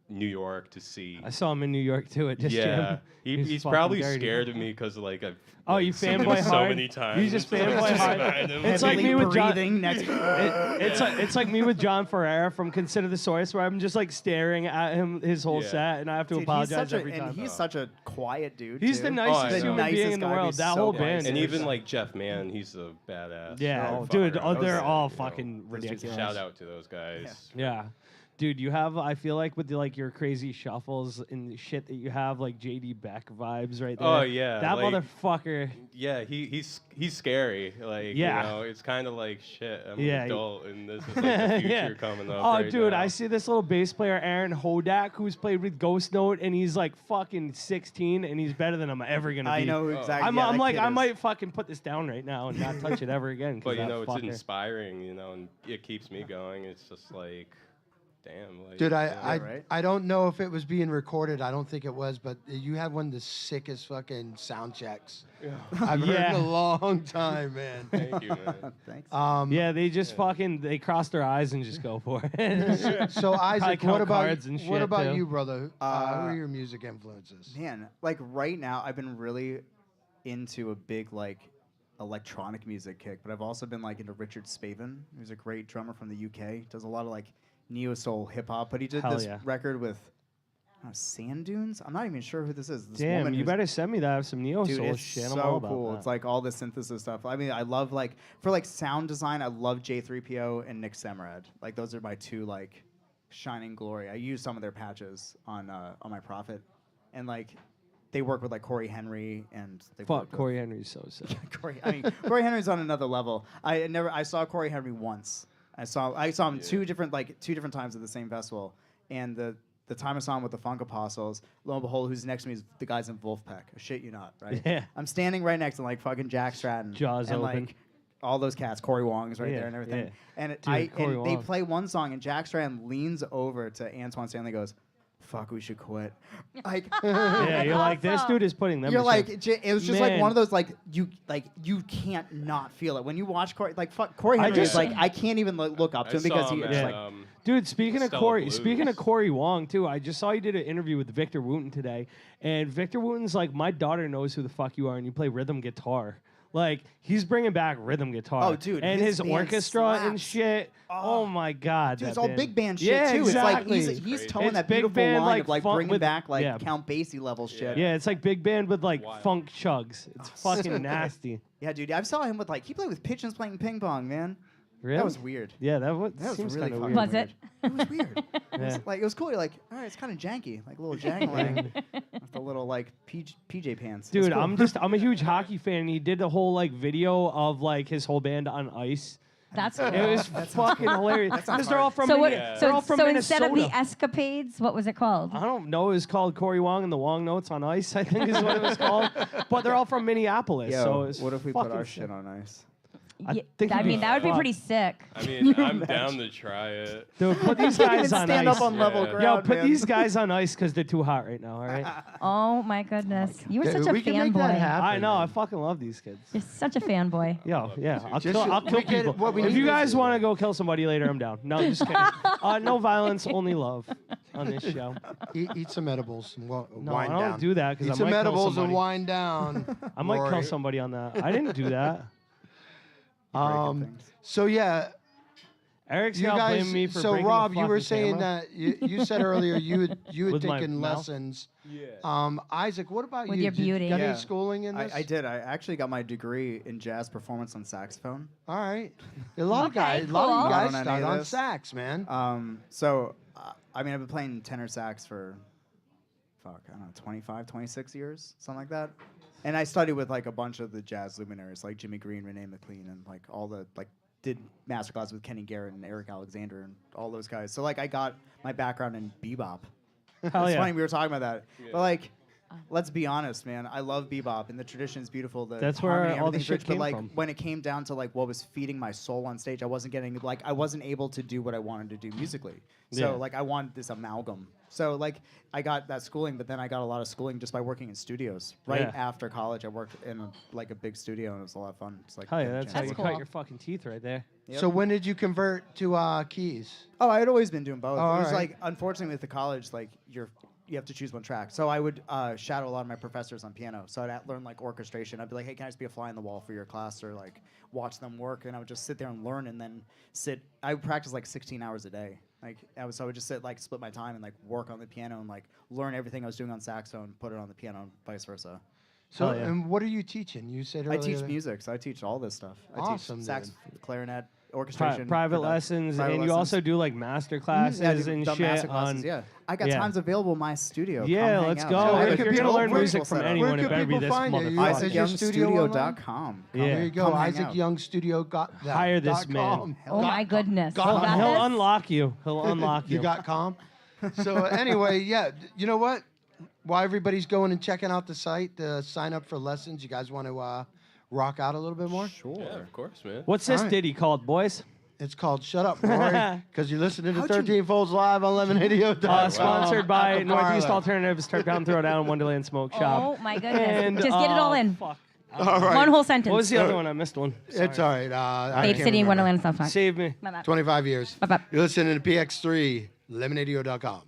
New York to see. I saw him in New York too at Disc Jam. He's probably scared of me because like I've you seen him fanboy so hard. many times. You just fanboy hard. It's like me with John. It's like me with John Ferreira from Consider the Source, where I'm just like staring at him his whole set, and I have to apologize every time. And he's such a quiet dude. He's the nicest human being in the world. That whole band. And even like Jeff Mann, he's a badass. Yeah, dude, they're all fucking ridiculous. Shout out to those guys. Yeah. Dude, I feel like with your crazy shuffles and the shit that you have, like JD Beck vibes right there. Oh yeah, that like, motherfucker. Yeah, he's scary. Like it's kind of like shit. I'm an adult, and this is like the future coming up. Oh, right dude, now. I see this little bass player Aaron Hodak who's played with Ghost Note, and he's like fucking 16, and he's better than I'm ever gonna be. I know exactly. I'm like I might fucking put this down right now and not touch it ever again. But it's inspiring. And it keeps me going. It's just like. Damn, like, dude, I don't know if it was being recorded. I don't think it was, but you had one of the sickest fucking sound checks I've heard in a long time, man. Thank you, man. Thanks. They just they cross their eyes and just go for it. So Isaac, what about too. you, brother? Who are your music influences? Man, like right now, I've been really into a big like electronic music kick, but I've also been like into Richard Spaven, who's a great drummer from the UK. Does a lot of like neo soul hip hop, but he did this record with Sand Dunes. I'm not even sure who this is. This Damn, woman you better send me that. I have some neo soul it's shit. So I'm all about cool. that. It's like all the synthesis stuff. I mean, I love like for like sound design. I love J3PO and Nick Semerad. Like those are my two like shining glory. I use some of their patches on my Prophet, and like they work with like Corey Henry and fuck Corey Henry's so sick. Corey Henry's on another level. I saw Corey Henry once. I saw him two different times at the same festival, and the time I saw him with the Funk Apostles, lo and behold, who's next to me is the guys in Wolfpack. I shit you not, right? Yeah. I'm standing right next to like fucking Jack Stratton, Jaws and open. like all those cats. Corey Wong's right there and everything. And they play one song, and Jack Stratton leans over to Antoine Stanley, and goes, "Fuck, we should quit." Like, you're like, this dude is putting them. You're to like, shame. it was just like one of those like you can't not feel it when you watch Corey. Like, fuck, Corey Henry is like I can't even look up to him because he is like. Dude, speaking of Corey Wong too, I just saw you did an interview with Victor Wooten today, and Victor Wooten's like, my daughter knows who the fuck you are, and you play rhythm guitar. Like, he's bringing back rhythm guitar. Oh, dude, and his orchestra slaps. and shit. Oh my god, dude, that it's all band. big band shit yeah, too. Exactly. It's like he's towing it's that big beautiful band, line of like funk bringing with, back like Count Basie level shit. Yeah, it's like big band with like funk chugs. It's fucking nasty. Yeah, dude, I saw him with like he played with pigeons playing ping pong, man. Really? That was weird. Yeah, that was really kind of fucking weird. Was it? It was weird. It was cool. You're like, all right, it's kind of janky, like a little jangling with the little like PJ pants. Dude, cool. I'm a huge hockey fan. And he did a whole like video of like his whole band on ice. That's cool. It was fucking hilarious. Because they're all from so they're all from so Minnesota. instead of the escapades, what was it called? I don't know. It was called Corey Wong and the Wong Notes on Ice, I think is what it was called. But they're all from Minneapolis. Yo, so it's what if we put our shit on ice? I mean, that would be pretty sick. I mean, I'm down to try it. Dude, put these guys on stand ice. up on level ground. Yo, put man. these guys on ice because they're too hot right now, all right? Oh my goodness, you were Dude, such a we can make that fanboy. happen. I know. I fucking love these kids. You're such a fanboy. Yo, yeah. I'll Just- kill we get people. what we If need you to guys do. want to go kill somebody later, I'm down. No, I'm just kidding. No violence, only love on this show. Eat some edibles and No, wind I don't down. do that because Eat I some might kill edibles and somebody. wind down. I might kill Rory. somebody on that. I didn't do that. So yeah, Eric's you now guys. blaming me for So breaking Rob, the you were fucking saying camera. that you said earlier you had With my taken mouth? lessons. Yeah. Isaac, what about With you? your beauty. Did you got Yeah. any schooling in this? I did. I actually got my degree in jazz performance on saxophone. All right. A lot of Okay, guys, a lot of cool. you guys Not on any start of on this. sax, man. I mean, I've been playing tenor sax for, I don't know, 25, 26 years, something like that. And I studied with like a bunch of the jazz luminaries, like Jimmy Green, Renee McLean, and like all the did masterclass with Kenny Garrett and Eric Alexander and all those guys. So like I got my background in bebop. Hell It's yeah. funny we were talking about that, but like let's be honest, man. I love bebop, and the tradition is beautiful. That's where harmony, all the everything's shit rich, came but from. when it came down to what was feeding my soul on stage, I wasn't able to do what I wanted to do musically. So Yeah. I wanted this amalgam. So I got that schooling, but then I got a lot of schooling just by working in studios. Right Yeah. after college, I worked in a big studio, and it was a lot of fun. It's Hell yeah, that's how jam. you cool. cut your fucking teeth right there. Yep. So when did you convert to keys? Oh, I had always been doing both. Oh, It was alright. unfortunately with the college, you have to choose one track. So I would shadow a lot of my professors on piano. So I'd learn orchestration. I'd be like, hey, can I just be a fly on the wall for your class, or watch them work? And I would just sit there and learn, and then sit. I would practice 16 hours a day. So I would just sit split my time and work on the piano and learn everything I was doing on saxophone, put it on the piano, and vice versa. So Hell yeah. and what are you teaching? You said earlier I teach that- music, so I teach all this stuff. I Awesome, teach sax, dude. clarinet, orchestration, Private production- lessons, private and you lessons. also do master classes Yeah, I do and dumb shit master classes, on. yeah. I got yeah. times available in my studio. Yeah, Come hang let's out. go. So I have If a you're gonna beautiful learn music virtual from setup. anyone, Where it could better be people this find you? motherfucker. Is your studio online? IsaacYoungStudio.com. Yeah. There you go. Come hang Isaac out. Young Studio got that. Hire this dot man. com. Oh my goodness. Got You got He'll this? unlock you. He'll unlock you. You got calm. So anyway, yeah. You know what? While everybody's going and checking out the site to sign up for lessons, you guys want to rock out a little bit more? Sure. Yeah, of course, man. What's this All right. ditty called, boys? It's called "Shut Up, Rory," because you're listening to How'd you- 13 Folds live on Lemonadio.com. Sponsored by At the Northeast Parlour. Alternatives, Turpdown Throwdown, Wonderland Smoke Shop. Oh my goodness. And, Just get it all in. Fuck. All right. One whole sentence. What was the other one? I missed one. It's all right. I Vape can't City, remember. Wonderland, South Park. Save me. My bad. 25 years. Bye-bye. You're listening to PX3, Lemonadio.com.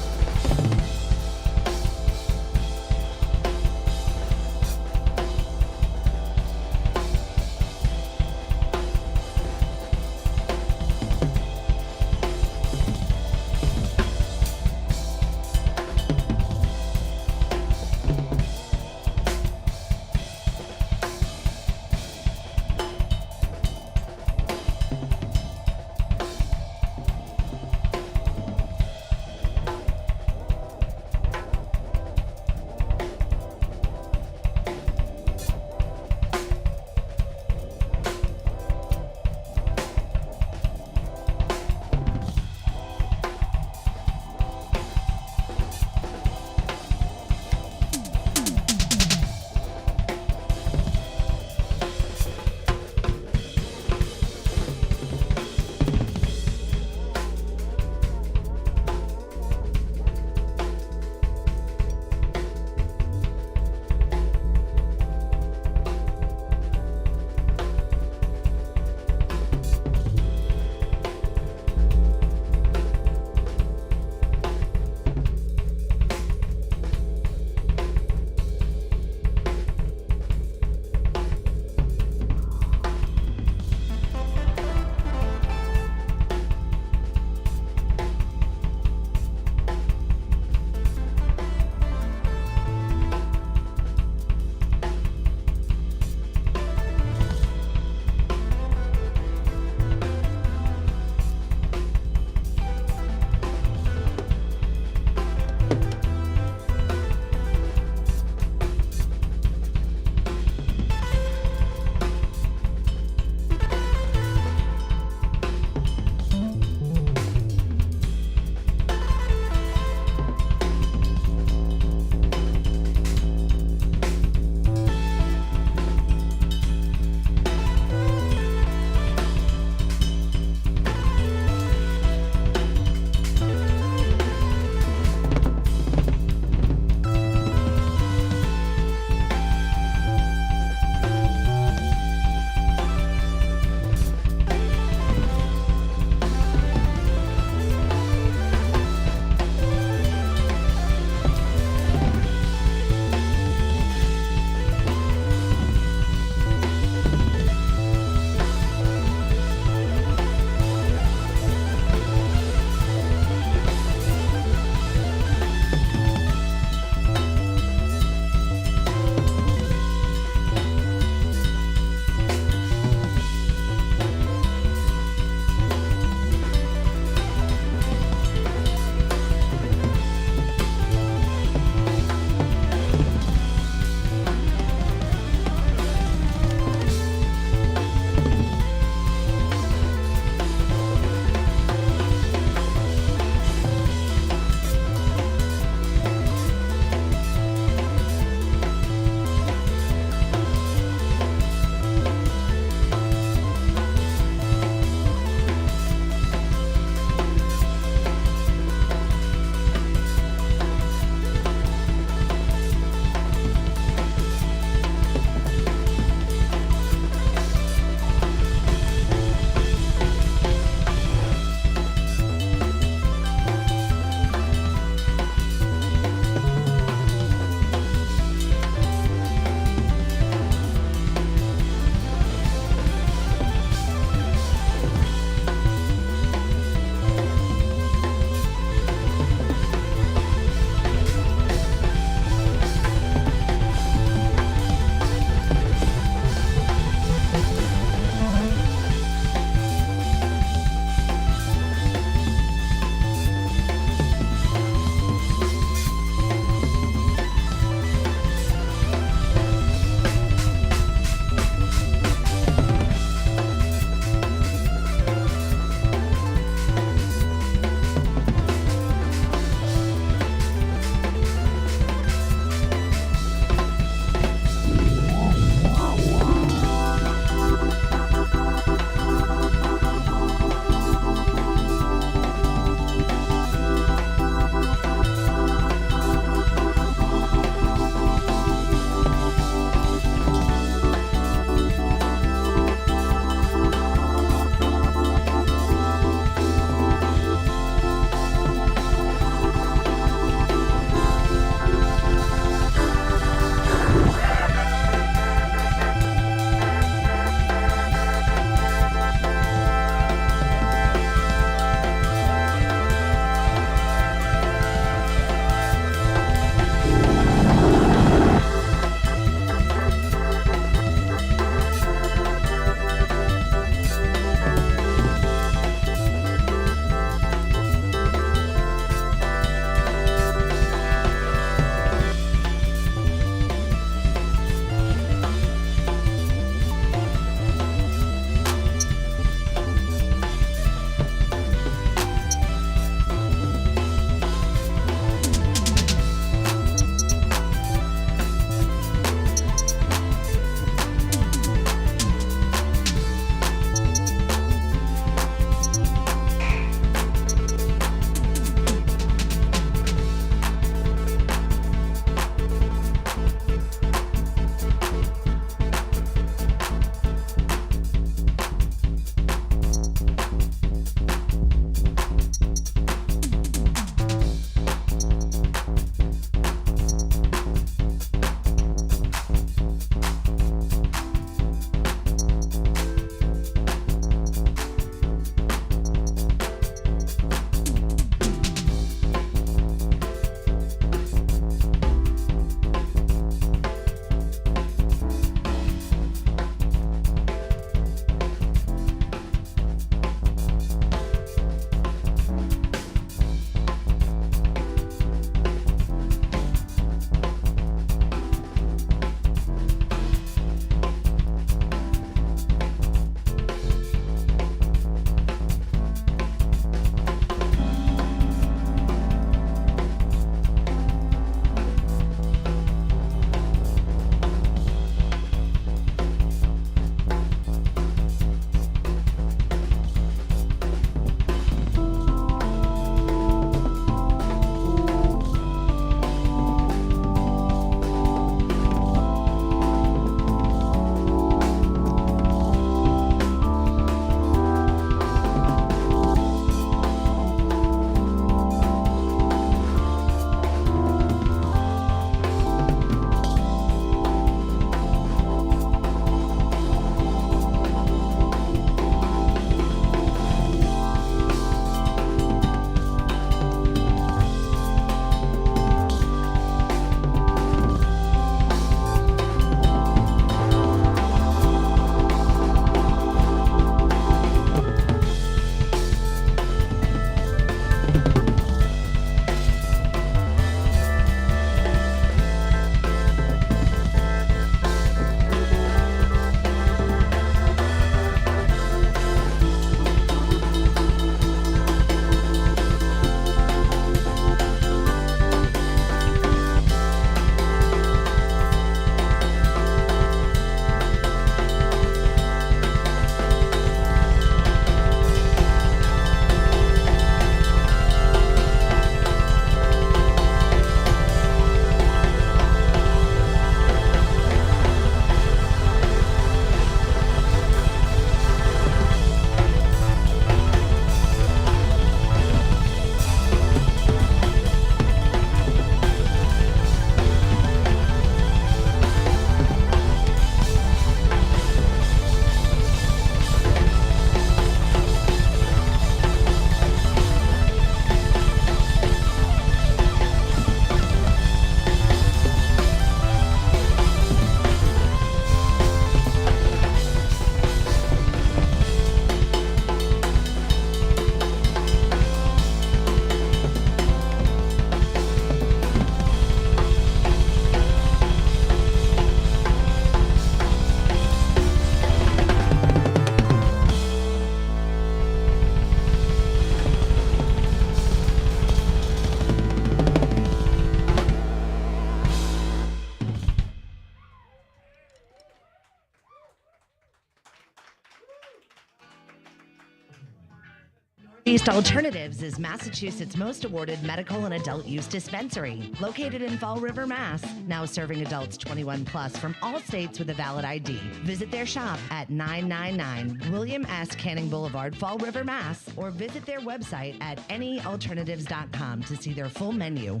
East Alternatives is Massachusetts' most awarded medical and adult use dispensary, located in Fall River, Mass. Now serving adults 21 plus from all states with a valid ID. Visit their shop at 999 William S. Canning Boulevard, Fall River, Mass. Or visit their website at nealternatives.com to see their full menu.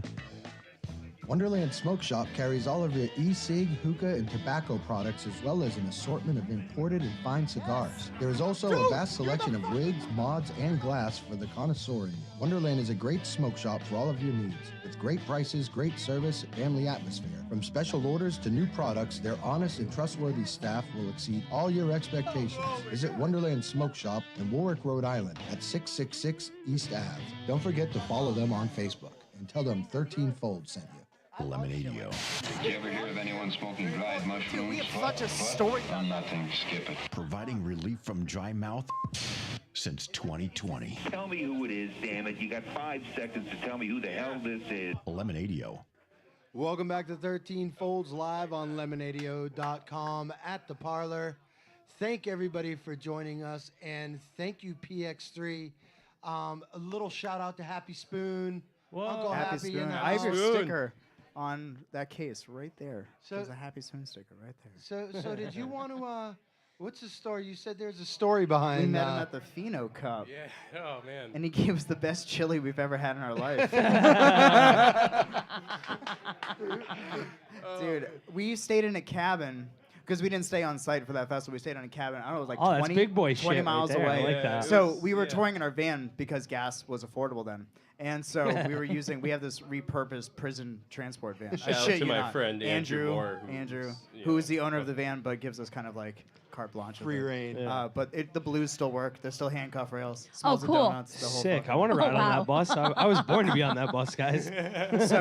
Wonderland Smoke Shop carries all of your e-cig, hookah, and tobacco products, as well as an assortment of imported and fine cigars. There is also a vast selection of rigs, mods, and glass for the connoisseur in you. Wonderland is a great smoke shop for all of your needs. With great prices, great service, and family atmosphere. From special orders to new products, their honest and trustworthy staff will exceed all your expectations. Visit Wonderland Smoke Shop in Warwick, Rhode Island at 666 East Ave. Don't forget to follow them on Facebook and tell them 13 Fold sent you. Lemonadio. Did you ever hear of anyone smoking dried mushrooms? Dude, we have such a story. On nothing, skip it. Providing relief from dry mouth since 2020. Tell me who it is, damn it. You got 5 seconds to tell me who the hell this is. Lemonadio. Welcome back to 13 Folds live on lemonadio.com at the Parlour. Thank everybody for joining us, and thank you, PX3. A little shout out to Happy Spoon. Whoa. Uncle Happy Happy Spoon. in the I have your house. sticker on that case right there. So- There's a Happy Spoon sticker right there. So did you want to, what's the story? You said there's a story behind. We met him at the Pheno Cup. Yeah. Oh man. And he gave us the best chili we've ever had in our life. Dude, we stayed in a cabin because we didn't stay on site for that festival. We stayed in a cabin. I don't know, it was like Oh, 20, that's big boy 20 shit miles right there. away. I like that. So we were touring in our van because gas was affordable then. And so we have this repurposed prison transport van. Shout out to my friend Andrew Moore, who's the owner of the van, but gives us kind of like carte blanche. Free reign. Yeah. But the blues still work. There's still handcuff rails. Smells of cool. donuts. The whole Sick. fucking- I want to ride on wow. that bus. I was born to be on that bus, guys. So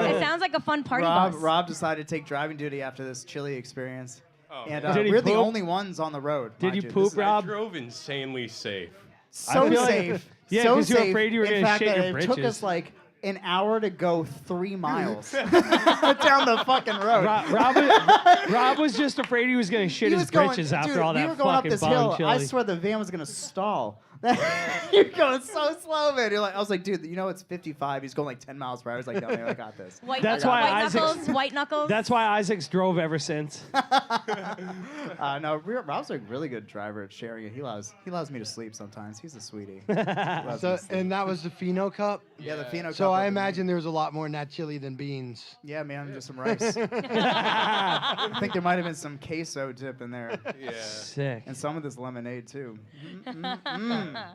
It sounds like a fun party bus. Rob decided to take driving duty after this chili experience. Oh, And Did he we're the poop? only ones on the road. Did mind you This poop, is- Rob? I drove insanely safe. So feel like- safe. Yeah, so 'cause you're safe, afraid you were in gonna fact, shit that your it took britches. us like an hour to go 3 miles down the fucking road. Rob was just afraid he was going to shit his britches after dude, all we that were going up fucking this bomb hill. chili. I swear the van was gonna stall. You're going so slow, man. I was like, dude, you know it's 55. He's going like 10 miles per hour. I was like, no, man, I got this. That's why white Isaac's- knuckles, white knuckles. That's why Isaac's drove ever since. No, Rob's a really good driver at sharing it. He allows me to sleep sometimes. He's a sweetie. He allows me So, to sleep. and that was the Pheno Cup? Yeah, the Pheno Cup. So I up in imagine there was a lot more in that chili than beans. Yeah, man, just some rice. I think there might have been some queso dip in there. Yeah. Sick. And some of this lemonade, too.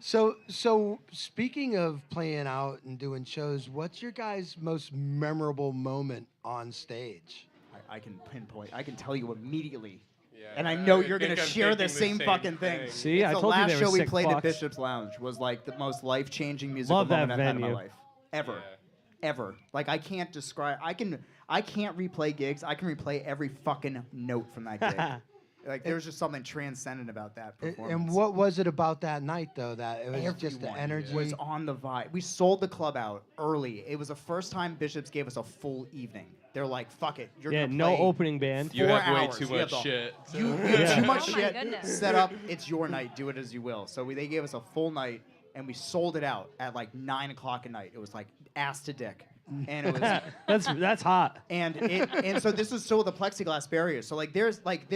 So speaking of playing out and doing shows, what's your guys' most memorable moment on stage? I can pinpoint. I can tell you immediately. Yeah, And I know you're think going to I'm share the thinking same fucking thing. See, It's I the told you last they were show we sick played at fucks. Bishop's Lounge was like the most life-changing musical Love that moment I've had in my venue. life. Ever. Yeah. Ever. Like, I can't describe. I can't replay gigs. I can replay every fucking note from that gig. Like, there's just something transcendent about that performance. And what was it about that night, though, that it was just the Everyone energy? was on the vibe. We sold the club out early. It was the first time Bishops gave us a full evening. They're like, fuck it. You're Yeah, gonna no play opening band. You 4 have way hours. too We have much the- shit. You have too much Oh my shit goodness. set up. It's your night. Do it as you will. So they gave us a full night, and we sold it out at like 9 o'clock at night. It was like ass to dick. And it was That's hot. and so this is still the plexiglass barrier. So like there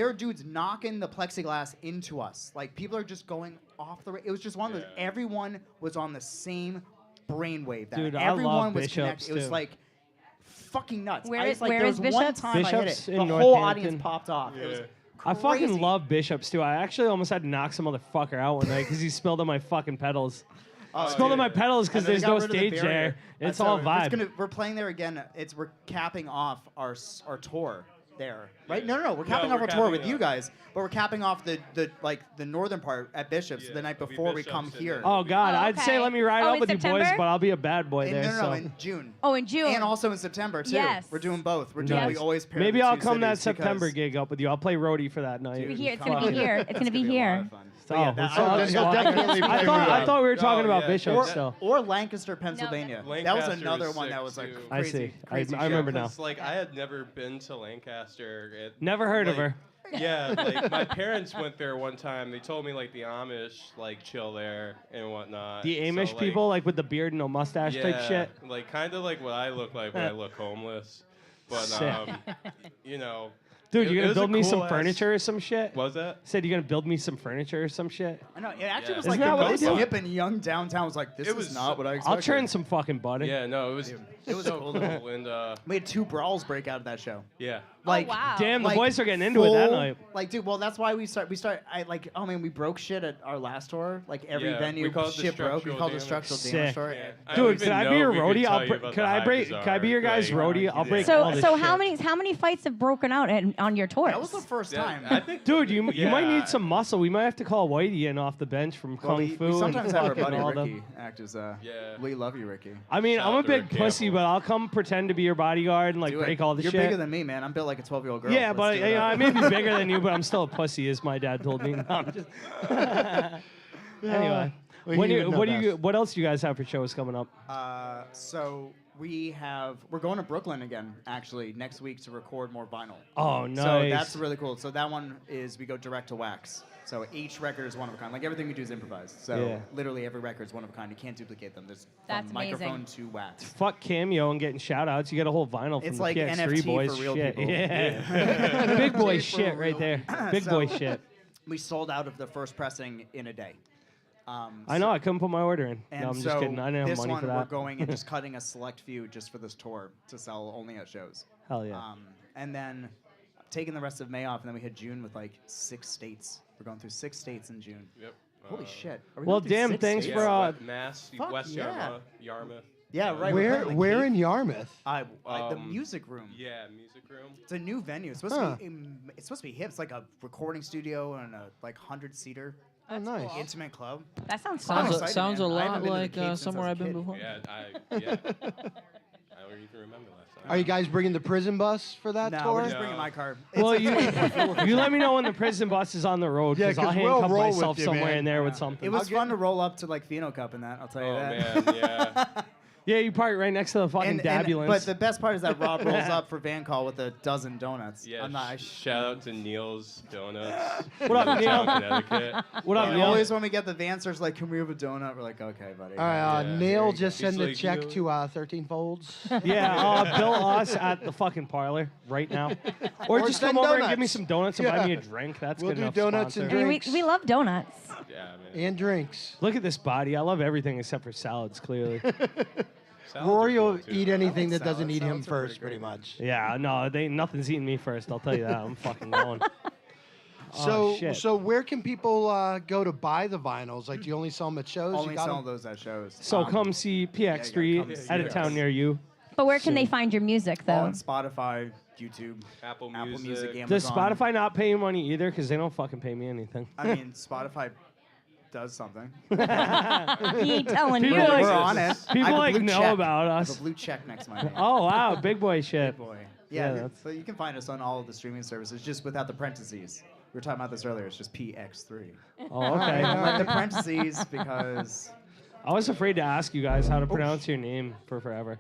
are dudes knocking the plexiglass into us. Like people are just going off the. It was just one of those. Everyone was on the same brainwave. That Dude, I everyone love was Bishops, connected. It was too. like fucking nuts. Where I is- was like, where there is was one Bishops? time I hit Bishops it, in the whole Northampton. audience popped off. It was I fucking crazy. love Bishops too. I actually almost had to knock some motherfucker out one night because he spilled on my fucking pedals. Spilled on my pedals because And then there's they no got rid of the stage barrier. there. It's So all vibe. we're playing there again. We're capping off our tour there, right? No. We're capping off our tour with you guys, but we're capping off the northern part at Bishops the night it'll be before we Bishops come and here. Oh God, Oh, I'd say okay. let me ride Oh, up in with you boys, September? but I'll be a bad boy there. No, so in June. Oh, in June. And also in September too. Yes. We're doing both. We're Nice. doing. We always pair maybe the I'll two come that cities September because- gig up with you. I'll play roadie for that night. It's gonna be here. It's Come gonna be on. here. It's That's gonna be gonna be a lot here. of fun. Oh, yeah, that's- that- You'll definitely I play thought, roadie. I thought we were talking Oh, about yeah. Bishops still. or Lancaster, Pennsylvania. that was Lancaster another was one that sick, was like too. I crazy. see. Crazy I remember now. Like I had never been to Lancaster Lancaster. Never heard of her. Yeah, like my parents went there one time. They told me like the Amish like chill there and whatnot. The Amish So, people, like with the beard and no mustache type shit. Like kind of like what I look like when I look homeless. But Sick. you know. Dude, you're it gonna was a build me some cool-ass- furniture or some shit? What was that? Said you're gonna build me some furniture or some shit? I know. It actually Yeah. was Isn't like that the what they most do? hip and young downtown. Was like, this It is was not what I expected. I'll churn some fucking butter. Yeah, no, it was so cool, cool. though. And We had 2 brawls break out of that show. yeah. Like, wow. Damn, the like, boys are getting into it that full- night. Like, dude, well, that's why we start. I like, oh man, we broke shit at our last tour. Like every Yeah, venue, we called it the shit broke. We structural called it damage. structural Sick. damage tour. Yeah. Dude, don't can I even be your know if we roadie? could I'll tell you break. about Can the I high break? Can I be your bizarre, guys' like, roadie? I'll break all So this so shit. how many fights have broken out on your tours? That was the first time. I think, Dude, you might Yeah. need some muscle. We might have to call Whitey in off the bench from Well, Kung we Fu. sometimes and have our fucking buddy all Ricky them. act as Yeah. we love you, Ricky. I mean, Shout I'm a out to big Ricky pussy, Apple. but I'll come pretend to be your bodyguard and like Do break it. all the You're shit. bigger than me, man. I'm built like a 12-year-old girl. Yeah, Let's but do you it know, up. I may be bigger than you, but I'm still a pussy, as my dad told me. No, I'm just anyway, Well, when you you, would know what do you, best. what else do you guys have for shows coming up? So we're going to Brooklyn again, actually, next week to record more vinyl. Oh, nice. So that's really cool. So that one is we go direct to wax. So each record is one of a kind. Like everything we do is improvised. So Yeah. literally every record is one of a kind. You can't duplicate them. There's That's from amazing. microphone to wax. Fuck Cameo and getting shout outs. You get a whole vinyl from It's the like PX3 NFT boys. for real shit. people. Yeah. Big boy shit right there. Big So- boy shit. We sold out of the first pressing in a day. I know. I couldn't put my order in. And No, I'm so just kidding. I didn't have this money one for we're that. going and just cutting a select few just for this tour to sell only at shows. Hell yeah. And then taking the rest of May off, and then we hit June with like 6 states. We're going through 6 states in June. Yep. Holy shit. Are we well, going through damn, 6 thanks states? for Mass, Fuck West yeah. Yarmouth. Yeah, right. we're playing, like, Where Cape- in Yarmouth? the music room. Yeah, music room. It's a new venue. It's supposed to be. It's supposed to be hip. It's like a recording studio and a like 100-seater Oh, nice. intimate club. That sounds I'm fun. excited, sounds a man. I haven't lot been to the like Cape since I somewhere was a I've been kid. before. Yeah, I don't even remember last time. Are you guys bringing the prison bus for that No, tour? we're just bringing my car. Well, you let me know when the prison bus is on the road, Yeah, because I'll 'cause we'll handcuff roll with myself you, somewhere man. in there with something. It was fun to roll up to like Pheno Cup and that. I'll tell you Oh that. man, yeah. Yeah, you park right next to the fucking Dabulance. But the best part is that Rob rolls up for van call with a dozen donuts. Yeah, I'm not. shout out to Neil's Donuts. What up, Neil? Connecticut. What up, And Neil? always when we get the van search, like, can we have a donut? We're like, okay, buddy. All right, Yeah, Neil, yeah. just send He's the like, check you- to 13 Folds. Yeah, bill us at the fucking parlor right now. Or just send come over and give me donuts. some donuts and buy Yeah. me a drink. That's We'll good do enough donuts and sponsor. I mean, drinks. we love donuts. Yeah, man. And drinks. Look at this body. I love everything except for salads, clearly. Salads are Rory will cool, too. eat anything that salads. doesn't eat him Salads are pretty first, pretty great. much. Yeah, no, nothing's eating me first. I'll tell you that. I'm fucking going. So, shit. so where can people go to buy the vinyls? Like, do you only sell them at shows? Only You got sell 'em? those at shows. So come see PX3 come see at a us. town near you. But where can they find your music, All though? on Spotify, YouTube, Apple Music, Music. Amazon. Does Spotify not pay you money either? Because they don't fucking pay me anything. I mean, Spotify does something. He ain't telling People you. like- We're on it. I People have a like blue know check. about I have us. a blue check next to my name. Oh wow, big boy shit. Boy. Yeah, Yeah, that's- so you can find us on all of the streaming services, just without the parentheses. We were talking about this earlier. It's just PX3. Oh okay. Don't let the parentheses because I was afraid to ask you guys how to pronounce your name for forever.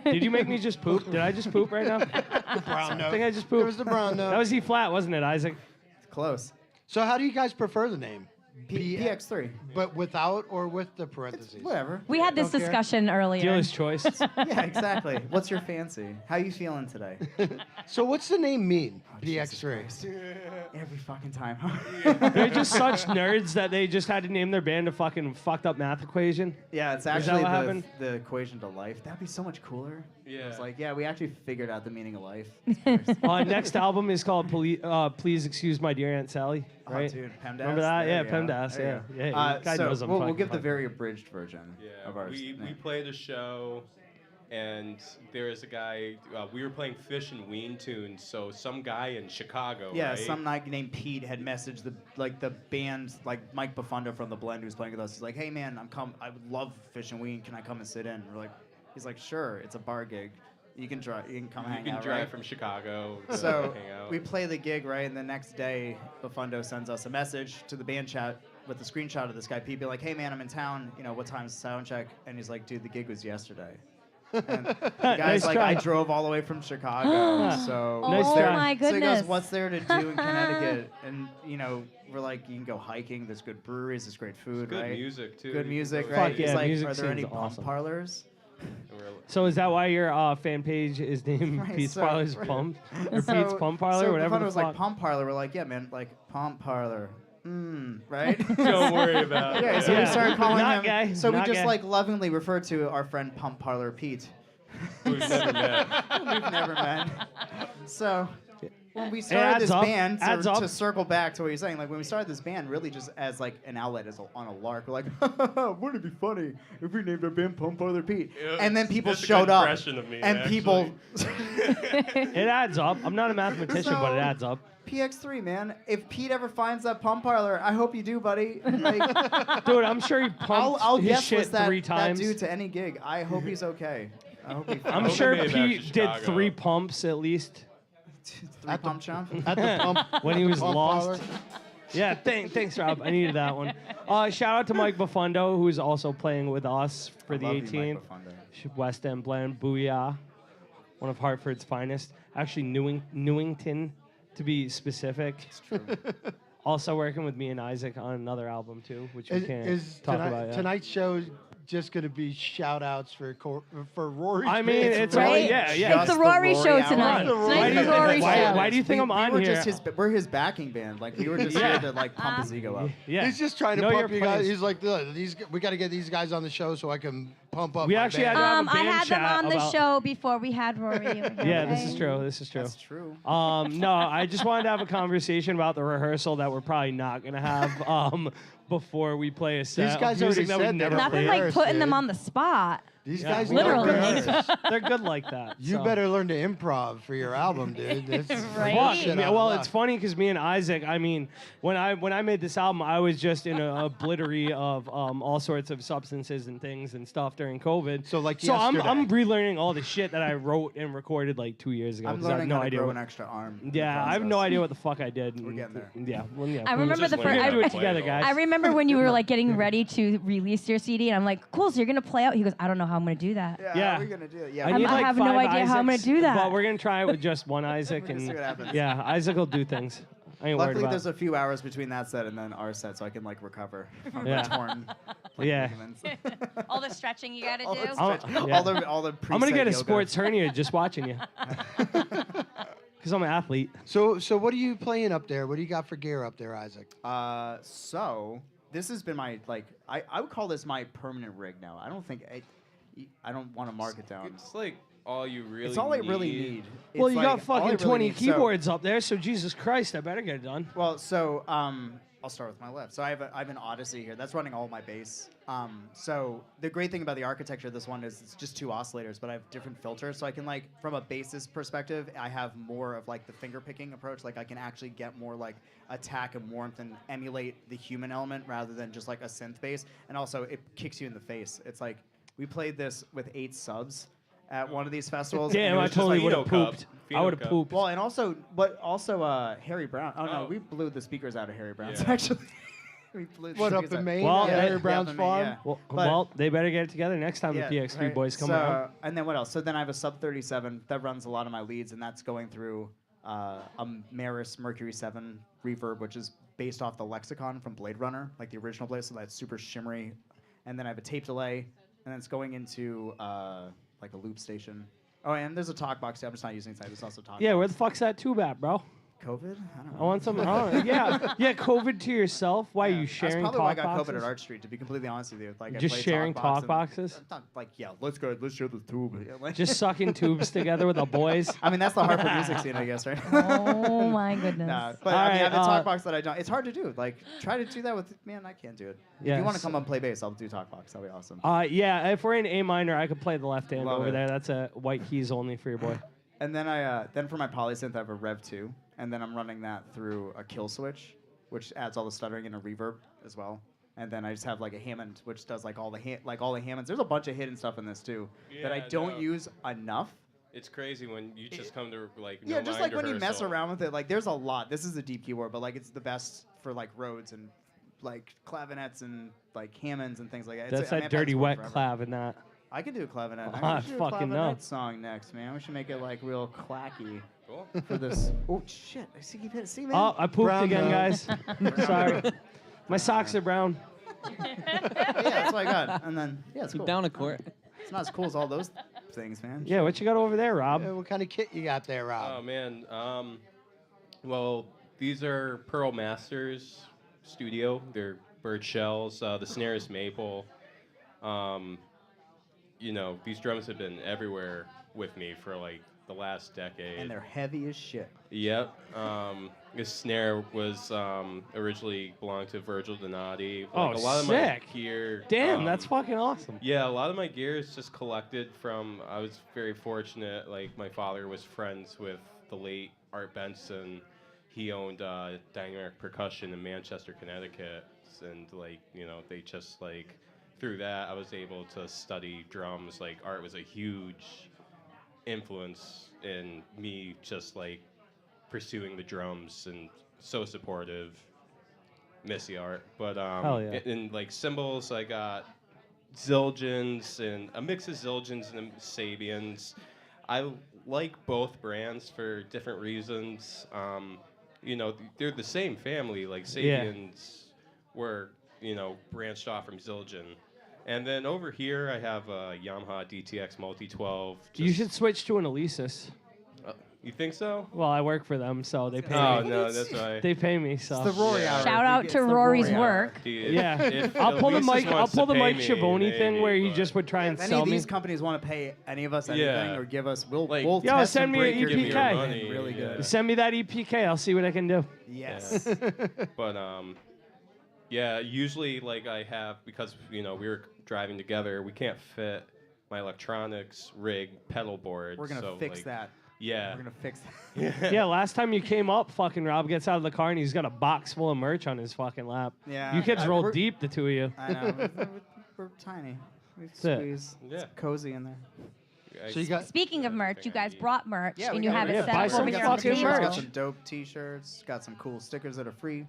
Did you make me just poop? Did I just poop right now? Brown I think I just It pooped. was the brown note. That was E flat, wasn't it, Isaac? it's close. So how do you guys prefer the name? PX3. But without or with the parentheses? Whatever. We had this Don't care. discussion earlier. Dealer's choice. Yeah, exactly. What's your fancy? How you feeling today? So what's the name mean? Jesus PX3. Christ. Every fucking time. They're just such nerds that they just had to name their band a fucking fucked up math equation. Yeah, it's that actually what happened? the equation to life. That'd be so much cooler. Yeah. It's like, yeah, we actually figured out the meaning of life. Next album is called Please Excuse My Dear Aunt Sally, right? Oh, dude, PEMDAS. Remember that? There Yeah, you go. PEMDAS, There you yeah. go. Yeah, guy so knows I'm we'll fucking give the fun. very abridged version Yeah, of ours. we Yeah. played a show, and there is a guy. We were playing Fish and Ween tunes. So some guy in Chicago. Yeah, right? some guy named Pete had messaged the band, like Mike Bafunda from the Blend, who's playing with us. He's like, "Hey man, I would love Fish and Ween. Can I come and sit in?" We're like, he's like, "Sure, it's a bar gig. You can drive. You can come hang You can out." drive right? from Chicago. To So hang out. we play the gig, right? And the next day, Bafundo sends us a message to the band chat with a screenshot of this guy Pete, be like, "Hey man, I'm in town. You know, what time's sound check?" And he's like, "Dude, the gig was yesterday." And the guy's Nice like, try. I drove all the way from Chicago, so Nice Oh try. my So he goodness. goes, what's there to do in Connecticut? And we're like, you can go hiking. There's good breweries. There's great food, Good right? music too. Good You music, can go right? Fuck see. He's yeah, like, music are there any scene's pump awesome. parlors? And we're like, So is that why your fan page is named Right, Pete's so- Parlor's right. Pump? Or So- Pete's Pump Parlor? so Whatever fun the was fuck. like pump parlor. We're like, yeah, man, like pump parlor. Right? don't worry about it. Yeah, so we started calling Not him. gay, So we not just gay. like lovingly refer to our friend Pump Parlor Pete. We've never met. We've never met. So when we started adds this up, band, adds to up. circle back to what you're saying, like when we started this band, really just as like an outlet, on a lark, we're like, wouldn't it be funny if we named our band Pump Parlor Pete? Yeah, And then people that's a showed good up, impression of me, and people. It adds up. I'm not a mathematician, but it So- adds up. PX3, man. If Pete ever finds that pump parlor, I hope you do, buddy. Like, Dude, I'm sure he pumped I'll his guest shit list that, 3 that times. dude to any gig. I hope he's okay. I hope he I'm Hope sure he made it back to Pete did Chicago. 3 pumps at least three pump chump. At the pump. when he was pump lost. parlor. Yeah, thanks, Rob. I needed that one. Shout out to Mike Bufundo, who's also playing with us for the 18th. West End Blend, Booyah. One of Hartford's finest. Actually, Newington, to be specific. It's true. Also working with me and Isaac on another album, too, which we can't Is talk about yet. tonight's show just going to be shout outs for Rory? I mean, it's Right? only, yeah. It's the the Rory Rory show hour. tonight. The Rory Tonight's the hour. Rory why, show. why do you think I'm on we were here? just we're his backing band. Like we were just Yeah. here to like pump his ego up. Yeah. He's just trying to Know your pump you guys. place. He's like, "Look, we got to get these guys on the show so I can pump up. We my actually band." had to have a I band had them chat on the about- show before we had Rory. Yeah, this is true. This is true. That's true. No, I just wanted to have a conversation about the rehearsal that we're probably not gonna have before we play a set. These guys of music already that we've said never they don't Nothing played. like rehearse, putting them dude. on the spot. These Yeah, guys we don't Literally. rehearse. They're good like that. You so. better learn to improv for your album, dude. That's Right? Fuck. shit Yeah, out well, loud. it's funny because me and Isaac. I mean, when I made this album, I was just in a obliterate of all sorts of substances and things and stuff during COVID. So, like I'm yesterday. relearning all the shit that I wrote and recorded like 2 years ago. I'm 'cause I have learning no how to idea. grow What, an extra arm. in the yeah, I have no process. idea what the fuck I did. We're getting there. Yeah, well, yeah. I we'll remember just the learn first. how to do it play together, all. guys. I remember when you were like getting ready to release your CD, and I'm like, "Cool, so you're gonna play out." He goes, "I don't know how I'm gonna do that." Yeah. We're gonna do it. Yeah. I we- need I like have no 5 idea how I'm gonna Isaacs, do that. But we're gonna try it with just one Isaac, We're gonna see and what happens. yeah, Isaac will do things. I ain't worried Luckily, about. there's a few hours between that set and then our set, so I can like recover from Yeah. the torn Yeah. ligaments. All the stretching you gotta all, the do. stretch- yeah. all the I'm gonna preset get a yoga. sports hernia just watching you, because I'm an athlete. So what are you playing up there? What do you got for gear up there, Isaac? So this has been my like I would call this my permanent rig now. I don't think I don't want to mark it down. It's like all you really It's all I really need. Well, It's you like, got all I fucking really 20 need. So- keyboards up there, so Jesus Christ, I better get it done. Well, so I'll start with my left. So I have an Odyssey here. That's running all my bass. So the great thing about the architecture of this one is it's just 2 oscillators, but I have different filters. So I can like, from a bassist perspective, I have more of like the finger picking approach. Like I can actually get more like attack and warmth and emulate the human element rather than just like a synth bass. And also it kicks you in the face. It's like we played this with 8 subs at one of these festivals. and it Damn, I was just totally like, would have Pheno Cup. pooped. I Pheno would have Cup. pooped. well, and also Harry Brown. Oh, no, we blew the speakers out of Harry Brown's Yeah. actually. We blew the What, up speakers in out. Maine? Well, at yeah, Harry yeah, Brown's up in Maine, farm? yeah. Well, But- well, they better get it together next time Yeah, the PX3 right. boys come so, around. And then what else? So then I have a sub 37 that runs a lot of my leads, and that's going through a Maris Mercury 7 reverb, which is based off the Lexicon from Blade Runner, like the original Blade, so that's super shimmery. And then I have a tape delay, and then it's going into like a loop station. Oh, and there's a talk box too. I'm just not using it tonight. There's also talk Yeah, box. where the fuck's that tube at, bro? COVID? I don't I know. want some. Yeah, COVID to yourself. Why are you sharing That's probably why I talk got boxes? COVID at Art Street, to be completely honest with you. Like, I Just played sharing talk talk box boxes? and- Not like, yeah, let's share the tube. Yeah, like- Just sucking tubes together with the boys. I mean, that's the Hartford music scene, I guess, right? Oh my goodness. Nah, but All I mean, I right, have a talk box that I don't. It's hard to do. Like, try to do that with man. I can't do it. Yeah, if you want to so- come and play bass, I'll do talk box. That'll be awesome. Yeah, if we're in A minor, I could play the left hand Love over it. there. That's a white keys only for your boy. And then then for my polysynth, I have a Rev 2, and then I'm running that through a kill switch, which adds all the stuttering and a reverb as well. And then I just have like a Hammond, which does like all the Hammonds. There's a bunch of hidden stuff in this too that I Yeah, don't no. use enough. It's crazy when you just come to like Yeah, no just mind like when you mess rehearsal. around with it, like there's a lot. This is a deep keyboard, but like it's the best for like Rhodes and like clavinets and like Hammonds and things like that. That's that dirty wet clav in that. I could do a clavinet. I I should do a fucking clavinet know. song next, man. We should make it like real clacky Cool. for this. Oh shit! I see you hit. See, man. Oh, I pooped Brown again, nose. guys. Sorry. My socks are brown. Yeah, that's what I got. And then it's cool. Down a court. It's not as cool as all those things, man. Yeah, what you got over there, Rob? What kind of kit you got there, Rob? Oh man. Well, these are Pearl Masters Studio. They're bird shells. The snare is maple. These drums have been everywhere with me for like the last decade. And they're heavy as shit. Yep. This snare was originally belonged to Virgil Donati. Oh, a lot sick. of my gear. Damn, that's fucking awesome. Yeah, a lot of my gear is just collected from. I was very fortunate. Like my father was friends with the late Art Benson. He owned Dynamic Percussion in Manchester, Connecticut, and they just like through that I was able to study drums. Like Art was a huge influence in me just like pursuing the drums and so supportive. Miss the Art. But Hell yeah. in like cymbals I got Zildjians and a mix of Zildjians and Sabians. I like both brands for different reasons. They're the same family. Like Sabians were, branched off from Zildjian. And then over here, I have a Yamaha DTX Multi-12. You should switch to an Alesis. You think so? Well, I work for them, so they pay Oh, me. no, that's right. They pay me, so. It's the Rory hour. Shout out to Rory's work. Dude, Yeah, if I'll pull the Alesis Mike. I'll wants pull to the pay Mike me, Schiavone thing maybe, where he but- just would try and If any sell of me. these companies want to pay any of us anything Yeah. or give us, we'll Like- we'll Yo, test send and me your break your Give me your EPK. money, really good. yeah. Send me that EPK. I'll see what I can do. Yes. But yeah, usually like I have because we were driving together, we can't fit my electronics rig pedal board. We're gonna so, fix like, that. Yeah. We're gonna fix that. Yeah, last time you came up, fucking Rob gets out of the car and he's got a box full of merch on his fucking lap. Yeah. You kids roll we're- deep, the two of you. I know. We're tiny. We it. squeeze. Yeah. It's cozy in there. So you got Speaking of merch, you guys brought merch Yeah, and we you got have it. it Yeah, set buy up some over We here got on some the fucking t-shirts, table. got merch. some dope t-shirts, got some cool stickers that are free.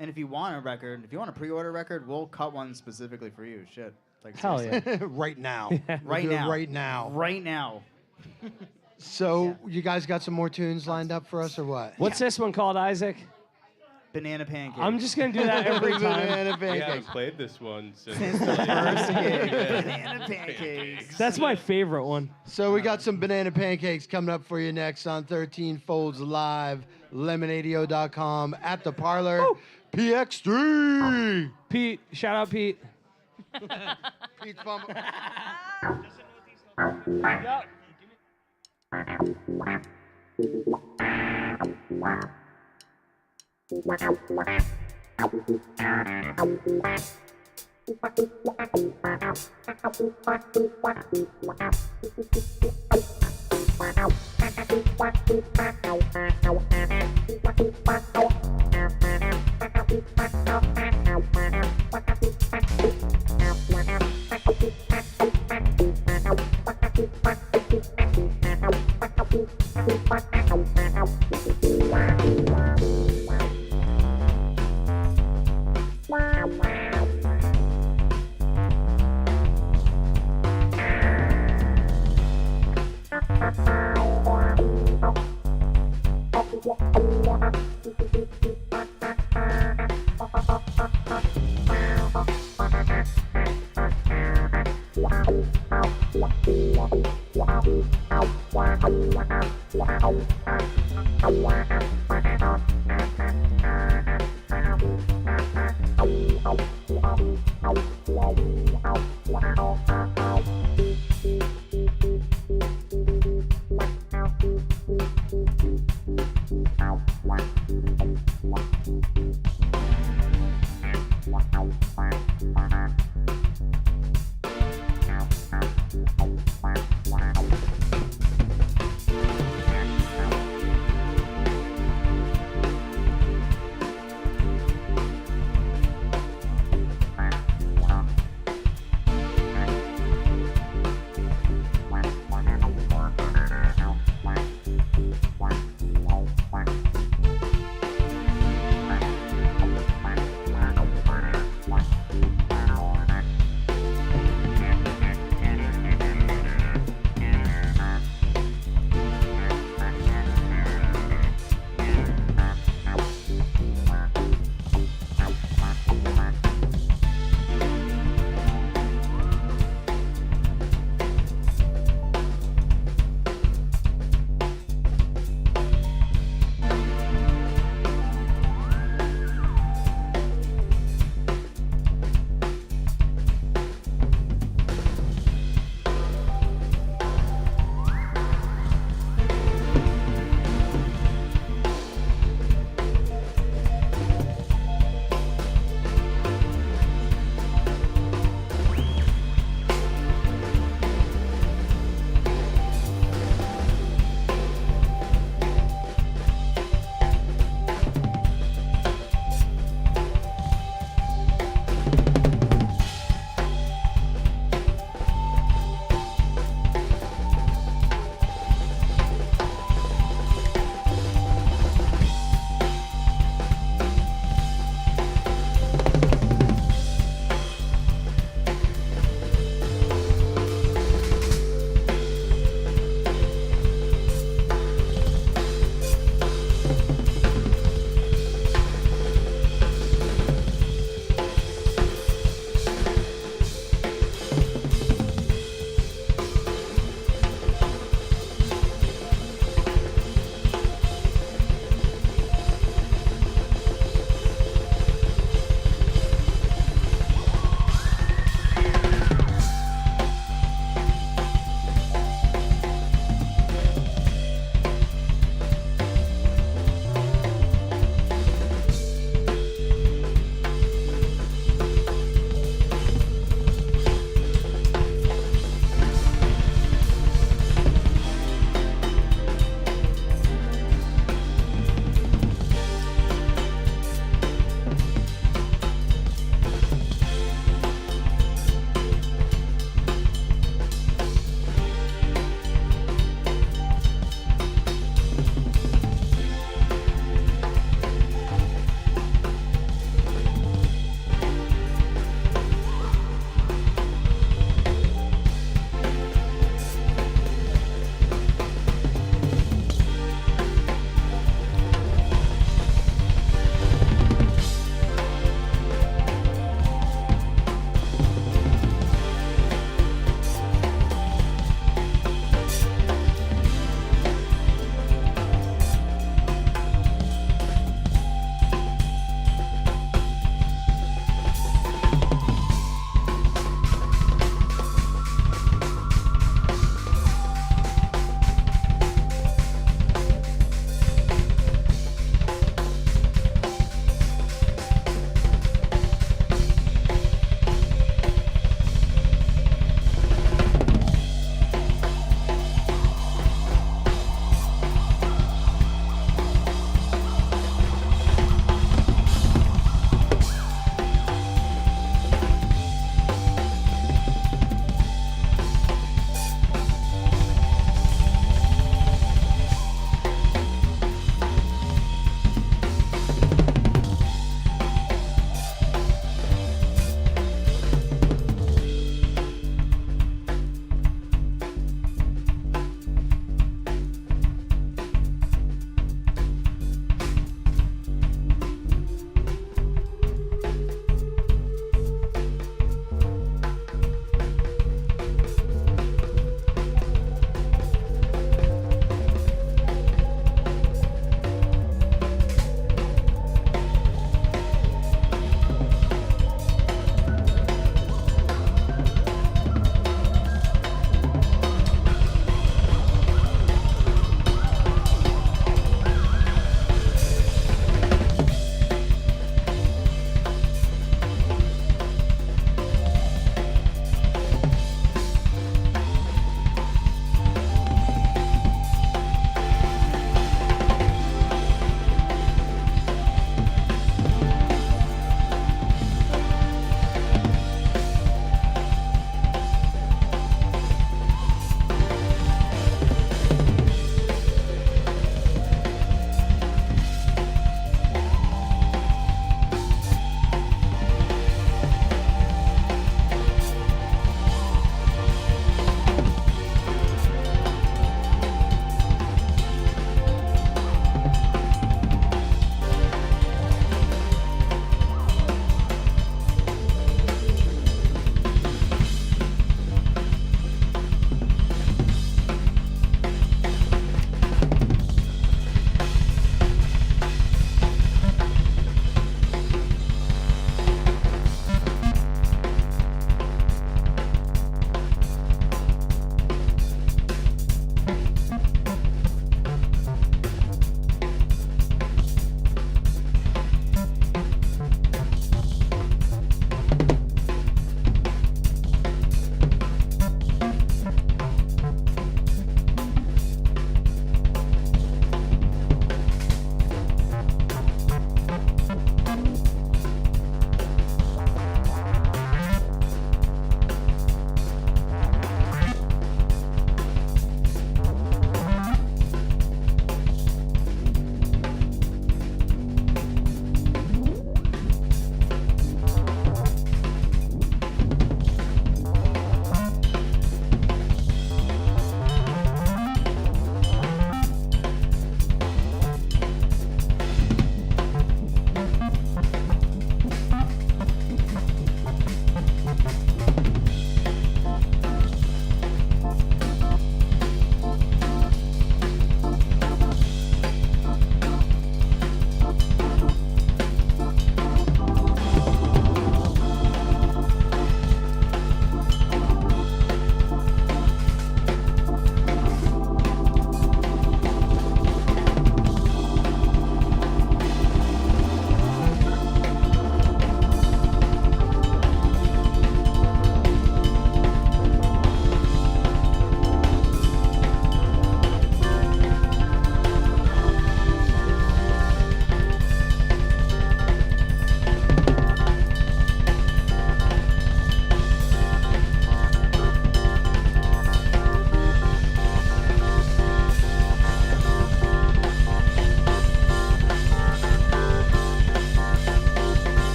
And if you want a record, if you want a pre-order record, we'll cut one specifically for you. Shit. Like Hell seriously. yeah. right now. Right We'll do it now. Right now. Right now. So you guys got some more tunes lined up for us or what? What's this one called, Isaac? Banana pancake. I'm just gonna do that every time. Banana We haven't pancakes. played this one since Banana pancakes. That's my favorite one. So we got some banana pancakes coming up for you next on 13 Folds Live, lemonadio.com at the Parlour, PX3. Pete, shout out Pete. Pete's Bumble. Yep.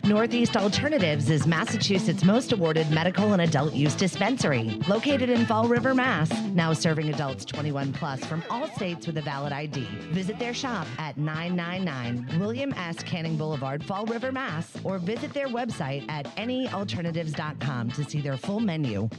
Northeast Alternatives is Massachusetts' most awarded medical and adult use dispensary, located in Fall River, Mass. Now serving adults 21 plus from all states with a valid ID. Visit their shop at 999 William S. Canning Boulevard, Fall River, Mass. Or visit their website at anyalternatives.com to see their full menu.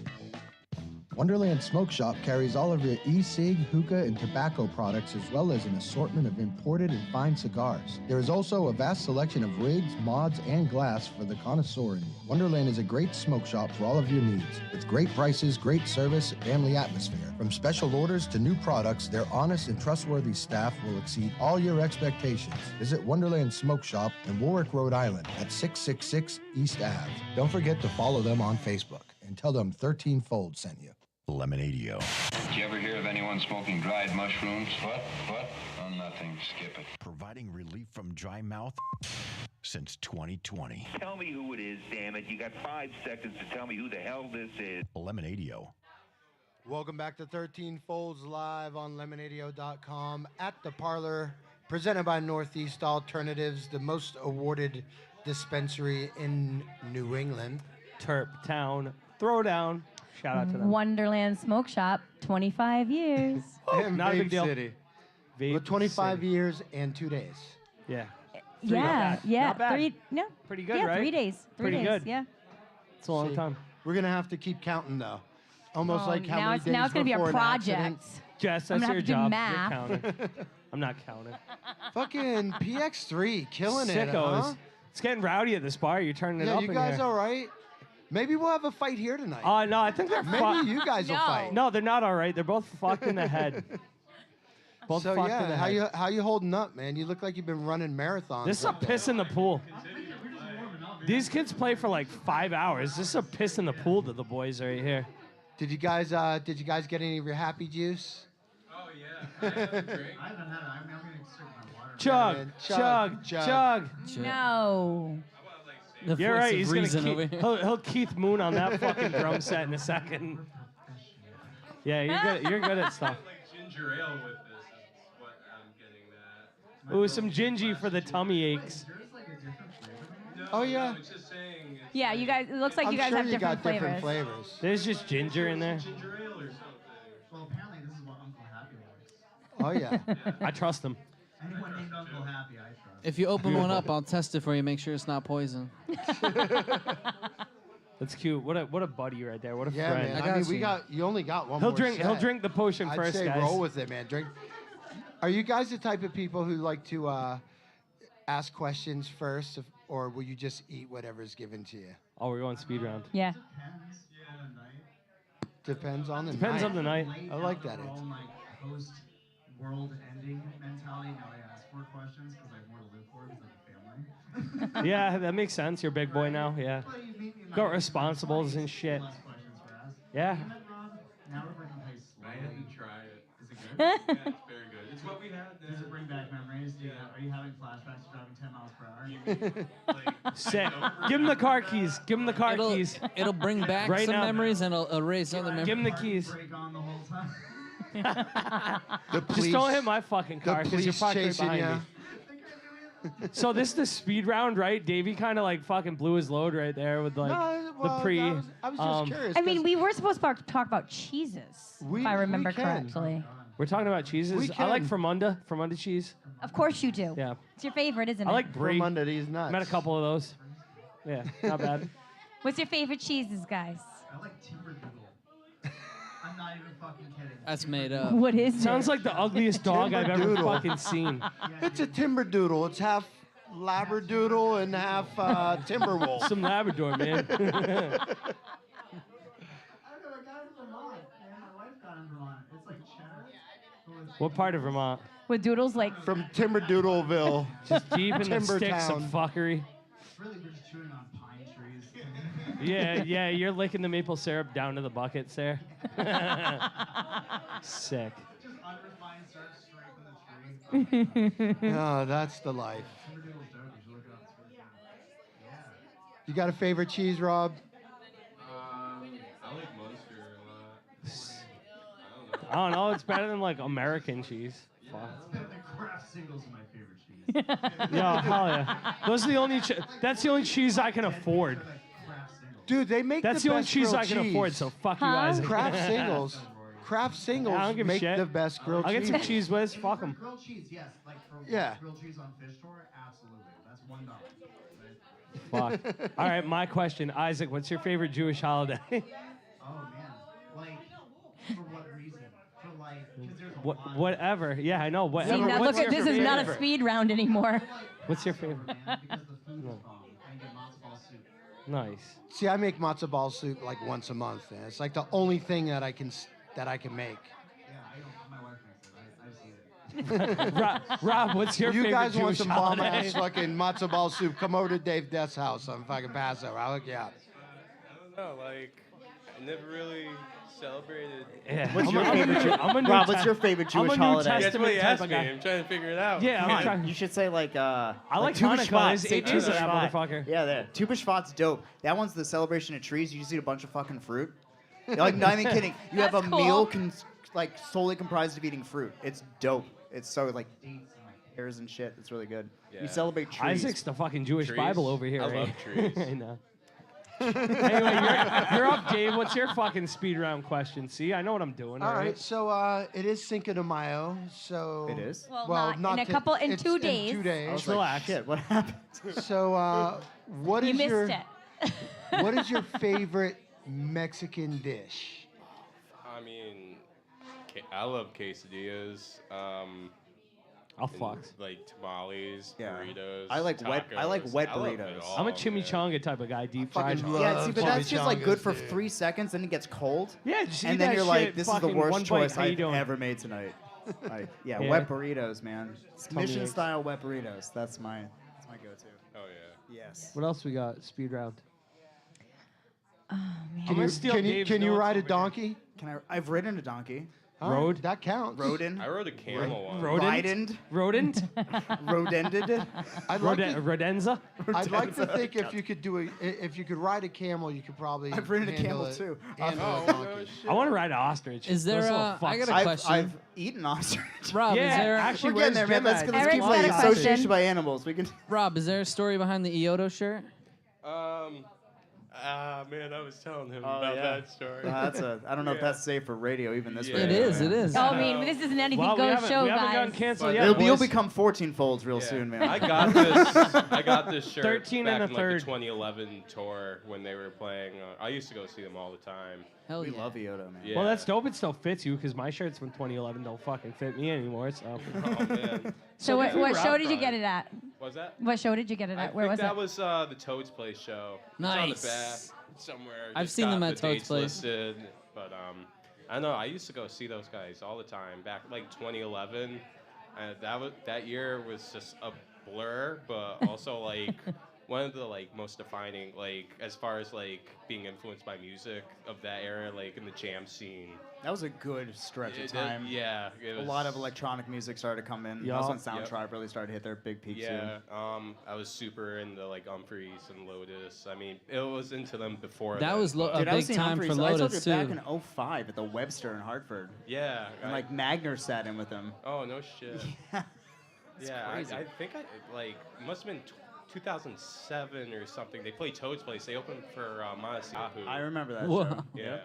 Wonderland Smoke Shop carries all of your e-cig, hookah, and tobacco products as well as an assortment of imported and fine cigars. There is also a vast selection of rigs, mods, and glass for the connoisseur in you. Wonderland is a great smoke shop for all of your needs. With great prices, great service, and family atmosphere. From special orders to new products, their honest and trustworthy staff will exceed all your expectations. Visit Wonderland Smoke Shop in Warwick, Rhode Island at 666 East Ave. Don't forget to follow them on Facebook and tell them 13 Fold sent you. Lemonadio. Did you ever hear of anyone smoking dried mushrooms? What? Oh, nothing. Skip it. Providing relief from dry mouth since 2020. Tell me who it is, damn it. You got 5 seconds to tell me who the hell this is. Lemonadio. Welcome back to 13 Folds live on lemonadio.com at the Parlour, presented by Northeast Alternatives, the most awarded dispensary in New England. Terp Town Throwdown. Shout out to them. Wonderland Smoke Shop, 25 years. And Not a Vape big deal. City. Vape With 25 City. years and 2 days. Yeah. Yeah, yeah. Not bad. 3, no. Pretty good, yeah, right? 3 days. 3 Pretty days, good. yeah. It's a long See, time. We're going to have to keep counting, though. Almost Oh, like how now many it's days now it's gonna be a before an accident. project. Jess, I'm that's gonna your have to do job. math. You're counting. I'm not counting. Fucking PX3, killing it, Sickos. huh? It's getting rowdy at this bar. You're turning it Yeah, up you in guys here. all right? Maybe we'll have a fight here tonight. No, I think they're Maybe you guys will No. fight. No, they're not all right. They're both fucked in the head. Both So fucked in yeah, the how head. you holding up, man? You look like you've been running marathons. This is a up there. piss in the pool. These kids play for like 5 hours. This is a piss in the pool to the boys right here. Did you guys get any of your happy juice? Oh yeah, I haven't had it. I'm gonna extract my water. Chug, man. chug, chug. No. The You're voice right. of He's reason gonna over Keith, here. he'll Keith Moon on that fucking drum set in a second. Yeah, you're good. You're good at stuff. Like ginger ale with this is what I'm getting that. Ooh, some gingy for the tummy aches. Oh yeah. It's just saying. It's Yeah, you guys. It looks like I'm you guys sure have you different got flavors. different flavors. There's just ginger in there. ginger ale or something. Well, apparently this is what Uncle Happy likes. Oh yeah. I trust him. Anyone named Uncle Happy, I trust. If you open one up, I'll test it for you. Make sure it's not poison. That's cute. What a buddy right there. What a Yeah, friend. man. I I mean, got you only got one He'll more drink. He'll set. drink the potion I'd first, say guys. roll with it, man. Drink. Are you guys the type of people who like to ask questions first, or will you just eat whatever's given to you? Oh, we're going speed round. Yeah. Depends on the Depends night. on the night. I like that We're all answer. in, like post-world ending mentality. Now I ask more questions because I have more to live for because I have a family. Yeah, that makes sense. You're a big boy now. Yeah. Well, you meet me in my Got responsibles and shit. less questions for us. Yeah. You met Rob? Now we're bringing place I slowly. hadn't tried it. Is it good? Yeah, it's very good. It's what we had. Does it bring back memories? Are you having flashbacks to driving 10 miles per hour? Sick. Give him the car keys. Give him the car keys. It'll bring back Right some now. memories and it'll erase other memories. Give him the keys. Brake on the whole time. The police, Just don't hit my fucking car the because you're police parked right chasing behind ya. me. So this is the speed round, right? Davey kind of like fucking blew his load right there with like No, well, the pre. I was just curious. I mean, 'cause we were supposed to talk about cheeses, if I remember can. correctly. We're talking about cheeses. We I like can. Fremunda cheese. Of course you do. Yeah. It's your favorite, isn't I it? like brie. From under these nuts. Met a couple of those. Yeah, not bad. What's your favorite cheeses, guys? I like Timberdoodle. I'm not even fucking kidding. That's made up. What is it? Sounds like the ugliest dog I've ever Timberdoodle. fucking seen. It's a timberdoodle. It's half labradoodle and half timberwolf. Some Labrador, man. I don't know, I got it from Vermont. Man, my wife got it from Vermont. It's like cheddar. What part of Vermont? With doodles like From Timberdoodleville. Just deep in the Timber sticks of Town. fucking. Really, we're just chewing on pine trees. Yeah, you're licking the maple syrup down to the buckets there. Sick. Just unrefined syrup straight from the tree. Oh, that's the life. Timberdoodle's dope. You should look it up. It's really good. Yeah. You got a favorite cheese, Rob? I like Munster a lot. I don't know. It's better than like American cheese. fuck. The Kraft singles are my favorite cheese. Yeah, hell yeah. Those are the only. That's the only cheese I can afford. Dude, they make That's the the only best cheese grilled I can cheese. afford. So fuck you, Huh? Isaac. Kraft singles. Kraft singles I don't give a make shit. the best grilled I'll get cheese. some cheese whiz. Fuck them. Grilled cheese, yes. Like for Yeah. grilled cheese on fish tour, absolutely. That's $1. Right? Fuck. All right, my question, Isaac. What's your favorite Jewish holiday? Oh man, like for what reason? For like, because there's a lot. Whatever. Yeah, I know. See, Whatever. now What's look at your this is not a favorite? speed round anymore. What's your favorite? Man, because the food is bomb. I can get matzo ball soup. Nice. See, I make matzo ball soup like once a month, man. It's like the only thing that I can make. Yeah, I don't. My wife makes it. I just eat it. Rob, what's your You favorite guys want Jewish some holiday? bomb-ass fucking matzo ball soup? Come over to Dave Death's house on fucking Passover. I'll hook you up. I don't know, like, I never really celebrated. Yeah. What's your I'm a favorite? New- I'm a New Rob, what's Te- your favorite I'm a Jewish New holiday? That's Testament what he type asked of me. guy. I'm trying to figure it out. Yeah, I'm Come on, trying. you should say like I like Tu Hanukkah. B'Shvat. There's Say 8 Tu days of that B'Shvat. motherfucker. Yeah, there. Tu B'Shvat's dope. That one's the celebration of trees. You just eat a bunch of fucking fruit. Like, not even kidding. You have a That's cool. meal like solely comprised of eating fruit. It's dope. It's so like dates and pears and shit. It's really good. Yeah. You celebrate trees. Isaac's the fucking Jewish Trees? Bible over here. I eh? love trees. I know. Anyway, you're up, Dave. What's your fucking speed round question? See, I know what I'm doing. All right, so it is Cinco de Mayo, so It is? Well, not in a couple- in it's 2 days. In 2 I days. was Relax. like, shit, what happened? So what You is missed your it. what is your favorite Mexican dish? I mean, I love quesadillas. I'll and, fuck. like tamales, Yeah. burritos. I like wet tacos. wet I love it burritos. all, I'm a man. chimichanga type of guy, deep fucking fried. love Yeah, see, but that's just like good for chimichangas, dude. 3 seconds, then it gets cold. Yeah, just eat And then that you're shit, like, this is the fucking worst one bite, choice how you I've doing? ever made tonight. Yeah, Yeah. wet burritos, man. Tummy Mission aches. style wet burritos. That's my go-to. Oh yeah. Yes. What else we got? Speed round. Oh man. I'm gonna steal Dave's can you notes ride a over here. donkey? I've ridden a donkey. All right, Road? that counts. Rodin. I rode a camel once. Rodent. Rodent? Rodended. I'd like Rodenza? I'd like to think if you could if you could ride a camel, you could probably. I've ridden a handle camel it- too. handle a Oh, donkey. no shit. I want to ride an ostrich. Is there Those little I fucks. got a question. I've eaten ostrich. Rob, Yeah, is there actually, We're getting where's there, man. Jim Let's at? get this Eric's keep got a playing question. association by animals. We can. Rob, is there a story behind the Ioto shirt? Man, I was telling him Oh, about yeah. that story. I don't know if that's safe for radio, even this Yeah. radio. It is. It is. Oh, I mean, this isn't anything Well, we goes haven't, show, we haven't guys. gotten canceled But yet. You'll boys. become 14 folds real Yeah. soon, man. I got this. I got this shirt 13 back and a in like third. the 2011 tour when they were playing. I used to go see them all the time. Hell We yeah. love Ioto, man. Yeah. Well, that's dope. It still fits you because my shirts from 2011 don't fucking fit me anymore. So. Oh man. So what good for show Rob did you get Ryan. it at? Was that? What show did you get it I at? Where think was that it? was the Toad's Place show. It's on the Nice. back somewhere. I've Just seen got them at the Toad's dates Place. listed, but I don't know. I used to go see those guys all the time back like 2011. And that year was just a blur, but also like one of the like most defining, like as far as like being influenced by music of that era, like in the jam scene. That was a good stretch of It- time. yeah, it A was- lot of electronic music started to come in. Yeah. That was when Yep. Soundtribe really started to hit their big peak Yeah, soon. I was super into like Humphreys and Lotus. I mean, it was into them before. That was but- a Dude, I was big seeing time for Humphreys. I Lotus saw it back too. in 05 at the Webster in Hartford. Yeah. And like Magner sat in with them. Oh no shit. It's Yeah, crazy. I think like it must have been 2007 or something. They played Toad's Place. They opened for Modest Yahoo. I remember that Whoa. show. Yeah.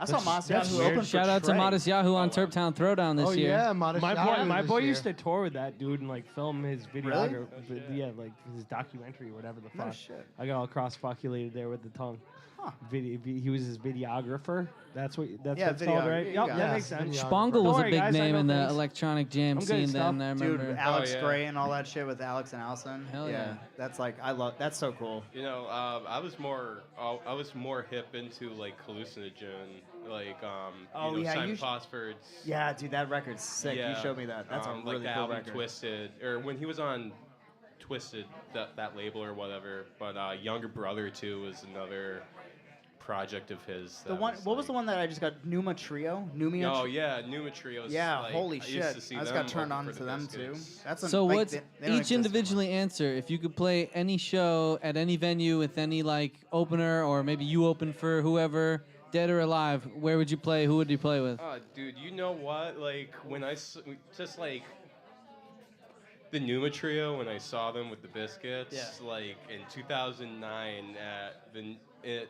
I saw That's Masiahu weird. open for Shout out to Trey. Modest Yahoo on Turptown Throwdown this Oh year. yeah, Modest Yahoo My this boy year. used to tour with that dude and like film his Really? videography. Oh, shit. Yeah, like his documentary or whatever the No fuck. shit. I got all cross-fuculated there with the tongue. Huh. He was his videographer. That's what Yeah, what it's called, videographer. right? You Yep, got that it. makes sense. Spangle Don't was a worry, big guys, I name know in the things. electronic jam I'm good scene at stuff. then. I Dude, remember. Alex yeah. Gray and all that shit with Alex and Allison. Hell yeah. That's like that's so cool. You know, I was more hip into like hallucinogen, like Oh, you know, yeah, Simon you sh- Phosphorid's. Yeah, dude, that record's sick. Yeah, You showed me that. That's a like really the cool album record. Twisted, or when he was on Twisted, that label or whatever. But Younger Brother too was another project of his. The one, what was the one that I just got? Numa Trio. Oh yeah, Numa Trios. Yeah, like, holy I shit! used to see I just them got turned open on for to the them too. Biscuits. That's So like, what's they don't each exist individually answer? If you could play any show at any venue with any like opener, or maybe you open for whoever, dead or alive, where would you play? Who would you play with? Dude, you know what? Like, when just like the Numa Trio, when I saw them with the Biscuits, like in 2009 at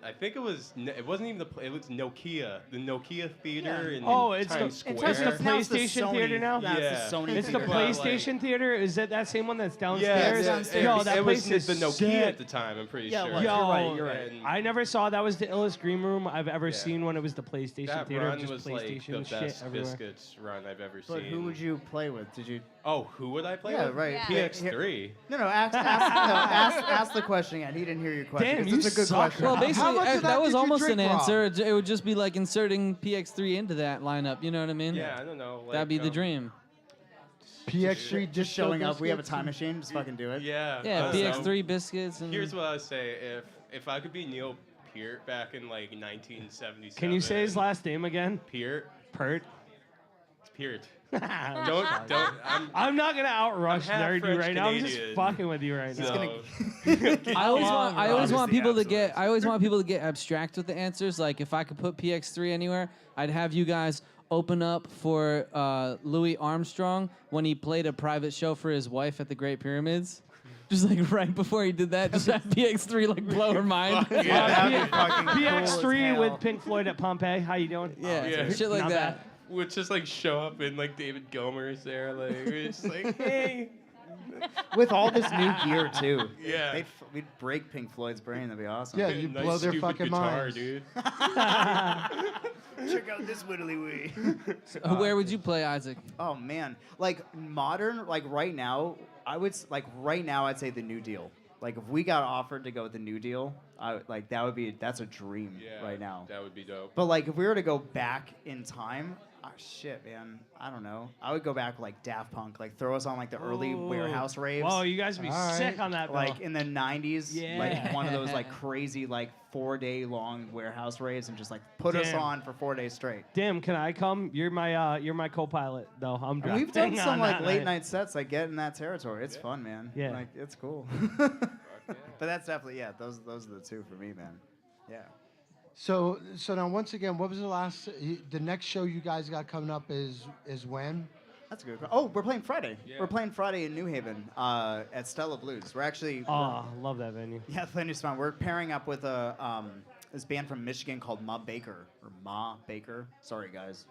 I think it wasn't even it was Nokia, the Nokia Theater in Times Square. It's the PlayStation Theater now? That's the Sony It's the Theater. PlayStation Theater? Is that same one that's Yeah, downstairs? Yo, that it place was is the Nokia sick. at the time, I'm pretty Yeah, sure. well, you're right. I never saw that was the illest green room I've ever seen when it was the PlayStation That Theater. run Just was PlayStation like the shit best everywhere. Biscuits run I've ever But seen. who would you play with? Did you? Oh, who would I play Yeah, with? right. PX3. No, ask the question again. He didn't hear your question. Damn, 'cause you it's a good suck. question. Well, basically, How much of that that was did you almost drink, an Rob? answer. It would just be like inserting PX3 into that lineup. You know what I mean? Yeah, I don't know. Like, That'd be the dream. PX3 just showing up. We have a time machine. Just fucking do it. Yeah. Yeah, PX3 biscuits. And Here's what I would say. If I could be Neil Peart back in like 1977. Can you say his last name again? Peart. Pert. It's Peart. don't. I'm I'm not gonna outrush I'm half Nerdy French right now. I'm just Canadian. fucking with you right now. I always want people to get. afterwards. I always want people to get abstract with the answers. Like if I could put PX3 anywhere, I'd have you guys open up for Louis Armstrong when he played a private show for his wife at the Great Pyramids. Just like right before he did that, just have PX3 like blow her mind. PX3 with Pink Floyd at Pompeii. How you doing? Yeah, shit like Not that. bad. Would just like show up and like David Gilmour's there, like we're just like, hey. With all this new gear too. Yeah. We'd break Pink Floyd's brain. That'd be awesome. Yeah, you Nice blow their stupid fucking guitar, minds. dude. Check out this widdly wee. Where would you play, Isaac? Oh man, like modern, like right now, I'd say the New Deal. Like if we got offered to go with the New Deal, that's a dream right now. That would be dope. But like if we were to go back in time, shit, man, I don't know. I would go back like Daft Punk, like throw us on like the early warehouse raves. Whoa, you guys would be sick on that, Like in the 90s, Yeah. like one of those like crazy like 4-day long warehouse raves and just like put us Damn. on for 4 days straight. Damn, can I come? You're my co-pilot though. I'm And we've done drafting some on like that late night. night sets. Like get in that territory. It's fun, man. Yeah. Like it's cool. But that's definitely those are the two for me, man. Yeah. So now once again, what was the next show you guys got coming up is when? That's a good. Oh, we're playing Friday. Yeah. We're playing Friday in New Haven at Stella Blues. We're actually. Oh, love that venue. Yeah, the venue's fun. We're pairing up with this band from Michigan called Ma Baker. Sorry, guys.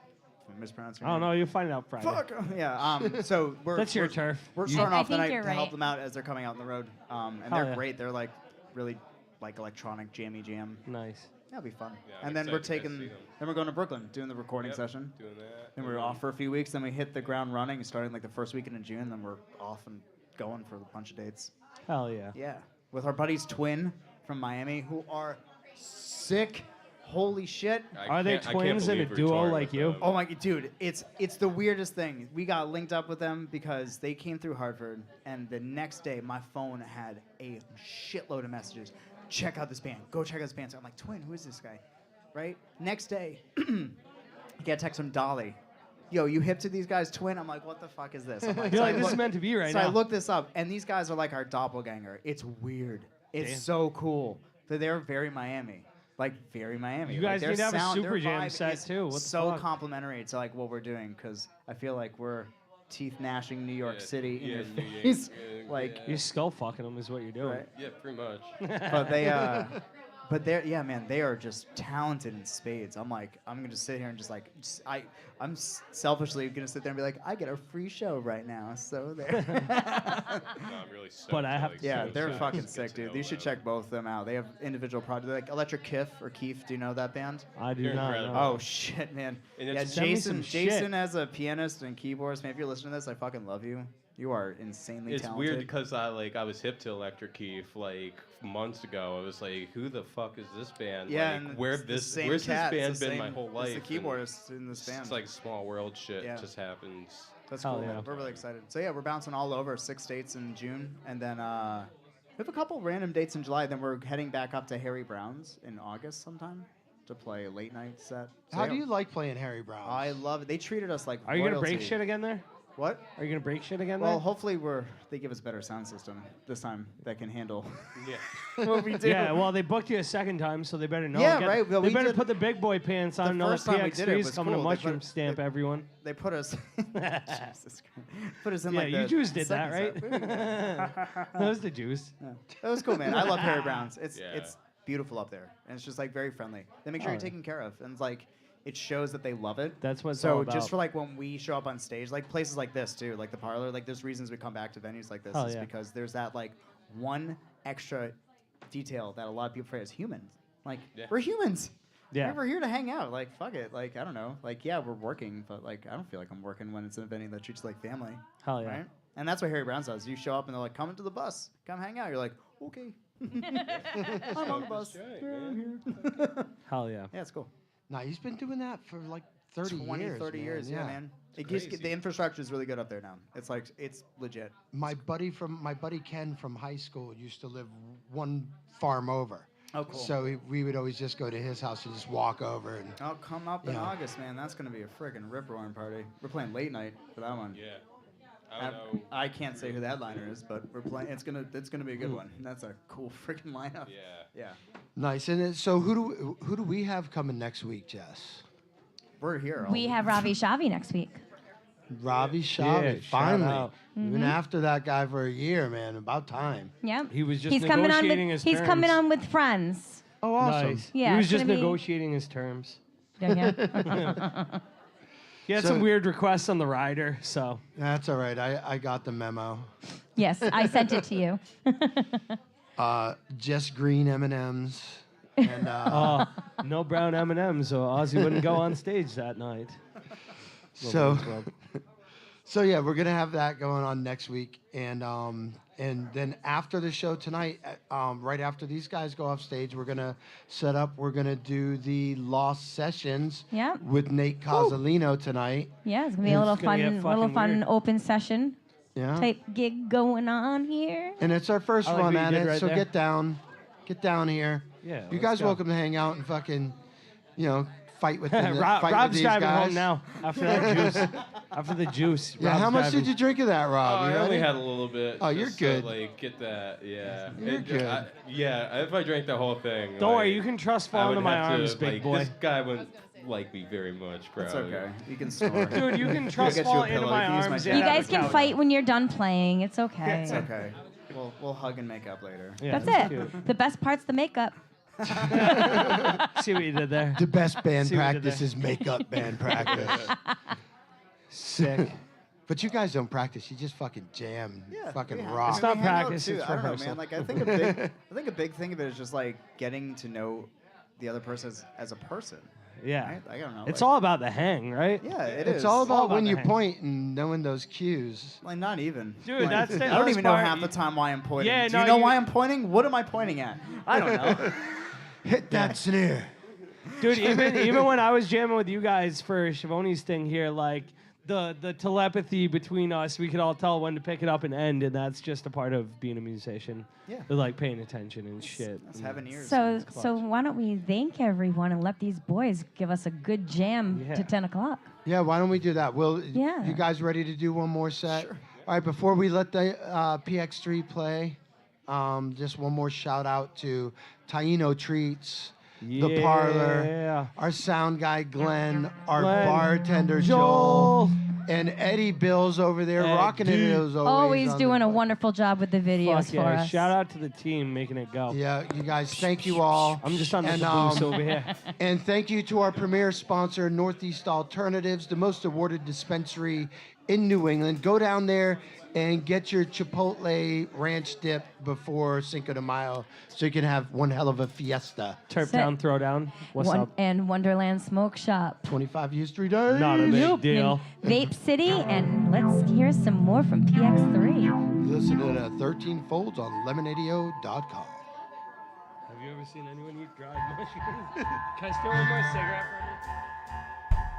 If I mispronounced your I don't name. know. You'll find out Friday. Fuck. Yeah. So That's your turf. We're You- starting I off the think night you're to help right. them out as they're coming out on the road. And Hell they're yeah. great. They're like really like electronic jammy jam. Nice. That'll be fun. Yeah, I'm and then we're excited to go taking. see them. Then we're going to Brooklyn doing the recording Yep, session. Doing that. Then we're off for a few weeks. Then we hit the ground running, starting like the first weekend in June. Then we're off and going for a bunch of dates. Hell yeah. Yeah, with our buddies Twin from Miami, who are sick. Holy shit! Are they twins in a duo like you? Oh my dude, it's the weirdest thing. We got linked up with them because they came through Hartford, and the next day my phone had a shitload of messages. Check out this band. Go check out this band. So I'm like, Twin, who is this guy? Right? Next day, I get a text from Dolly. Yo, you hip to these guys, Twin? I'm like, what the fuck is this? I'm like, You're so like, I this is look- meant to be right so now. I looked this up, and these guys are like our doppelganger. It's weird. It's Damn. so cool. But they're very Miami. Like, very Miami. You Like, guys their need to have a sound, Super their Jam vibe set is too. What the so fuck? complimentary to like what we're doing, because I feel like we're teeth gnashing New York City in your New York, face. Like, You're skull fucking them is what you're doing. Right. Yeah, pretty much. but they're man, they are just talented in spades. I'm gonna just sit here and I'm selfishly gonna sit there and be like, I get a free show right now, so there. No, I'm really stoked But I have to Yeah, see they're it. fucking sick, dude. You should check both of them out. They have individual projects, like Electric Kiff or Keef. Do you know that band? I do They're not incredible. know. Oh shit, man. And Yeah, it's- Send me some Jason shit. as a pianist and keyboardist, man. If you're listening to this, I fucking love you. You are insanely It's talented. weird because I was hip to Electric Keef like months ago. I was like, who the fuck is this band? Yeah, like, and where's it's the this same where's cat. this It's band the been my same- whole life? It's the And keyboardist in this band. It's like small world shit Yeah. just happens. That's Hell cool. yeah. Man. We're really excited. So yeah, we're bouncing all over 6 dates in June, and then we have a couple random dates in July. Then we're heading back up to Harry Brown's in August sometime to play a late night set. So How yeah, do you like playing Harry Brown? I love it. They treated us like Are you gonna break royalty. shit again there? What? Are you gonna break shit again? Well, then? hopefully they give us a better sound system this time that can handle Yeah. what we do. Yeah, well, they booked you a second time, so they better know. Yeah, right, well, they we better did- put the big boy pants on. The Know first that time we did it PX3 is was coming cool. to They mushroom put- stamp everyone. They put us. Jesus Christ. Put us in Yeah, like you the Jews did that, second right? set. That was the Jews. Yeah. That was cool, man. I love Harry Brown's. Yeah. It's beautiful up there, and it's just like very friendly. They make sure Oh, you're yeah. taken care of, and it's like it shows that they love it. That's what it's so all about. just for like when we show up on stage, like places like this too, like the Parlour, like there's reasons we come back to venues like this Hell is yeah. because there's that like one extra detail that a lot of people forget as humans. Like we're humans. Yeah. We're here to hang out. Like fuck it. Like I don't know. Like yeah, we're working, but like I don't feel like I'm working when it's an venue that treats you like family. Hell yeah. Right? And that's what Harry Brown's does. You show up and they're like, come into the bus, come hang out. You're like, okay. I'm on the bus. Hell yeah. Yeah, it's cool. Nah, he's been doing that for like 30 20, years. 30 man. years, yeah, man. It gives, the infrastructure is really good up there now. It's like, it's legit. My buddy Ken from high school used to live one farm over. Oh, cool. So we would always just go to his house and just walk over and. Oh, come up in Yeah. August, man. That's going to be a friggin' rip-roaring party. We're playing late night for that one. Yeah. I don't know. I can't say who that liner is, but we're playing. It's gonna be a good one. That's a cool freaking lineup. Yeah. Yeah. Nice. And so who do we have coming next week, Jess? We're here. We have Ravi Shavi next week. Ravi Shavi, Yeah, shout finally. out. We've been after that guy for a year, man. About time. Yep. He was just He's coming on negotiating with, his He's terms. coming on with friends. Oh, awesome. Nice. Yeah, he was it's just gonna be- negotiating his terms. Yeah. He had So- some weird requests on the rider, so. That's all right. I got the memo. Yes, I sent it to you. Just green M&Ms. And No brown M&Ms, so Ozzy wouldn't go on stage that night. so yeah, we're gonna have that going on next week, and then after the show tonight, right after these guys go off stage, we're gonna set up. We're gonna do the Lost Sessions Yeah. with Nate Cozzolino tonight. Yeah, it's gonna be a little It's gonna fun, get fucking weird. open session Yeah, type gig going on here. and it's our first I like run what you at did it. right So there. get down here. Yeah, you let's guys go. welcome to hang out and fucking, fight with them. Rob's fight with these driving guys. home now after that juice. After the juice. Yeah, Rob's how much driving. did you drink of that, Rob? Oh, You I only ready? had a little bit. Oh, you're just good. To, like, get that, yeah. You're good. Yeah, if I drank the whole thing. Don't like, worry, you can trust I fall would into my have to, arms, big like, boy. This guy wouldn't like me very much, bro. That's okay. You can snore. Dude, you can trust get you fall a into pillow. my You can use my arms. jacket. You and guys have a can couch. fight when you're done playing. It's okay. It's okay. We'll hug and make up later. Yeah, That's it. cute. The best part's the makeup. See what you did there? The best band See what you did practice there. is makeup band practice. Sick. But you guys don't practice. You just fucking jam, fucking Yeah. rock. It's not We hang out, practice, too. it's I don't know, rehearsal. man. Like I think a big thing of it is just like getting to know the other person as a person. Yeah. Right? I don't know. It's like- all about the hang, right? Yeah, it It's is. all about when the you hang. point and knowing those cues. Like not even. Dude, Like, that's the I don't best even know part. half the time why I'm pointing. Yeah, Do no, you know you- why I'm pointing? What am I pointing at? I don't know. Hit that snare. Dude, even when I was jamming with you guys for Schiavone's thing here, like the telepathy between us, we could all tell when to pick it up and end, and that's just a part of being a musician. Yeah. They're like paying attention and shit. That's having ears. So why don't we thank everyone and let these boys give us a good jam Yeah. to 10 o'clock? Yeah, why don't we do that? Yeah. You guys ready to do one more set? Sure. All right, before we let the PX3 play, just one more shout out to Taino Treats, The Parlour, our sound guy Glenn, our Glenn, bartender Joel, and Eddie Bills over there rocking it as always. Always on doing the- a wonderful job with the videos Fuck for yeah. us. Shout out to the team making it go. Yeah, you guys, thank you all. I'm just on the And, caboose over here. And thank you to our premier sponsor, Northeast Alternatives, the most awarded dispensary in New England. Go down there and get your Chipotle ranch dip before Cinco de Mayo so you can have one hell of a fiesta. Turptown Throwdown. What's up? And Wonderland Smoke Shop. 25 years, 3 days. Not a big deal. In Vape City, and let's hear some more from PX3. Listen to 13 Folds on lemonadio.com. Have you ever seen anyone eat dried mushrooms? Can I steal one more cigarette from you?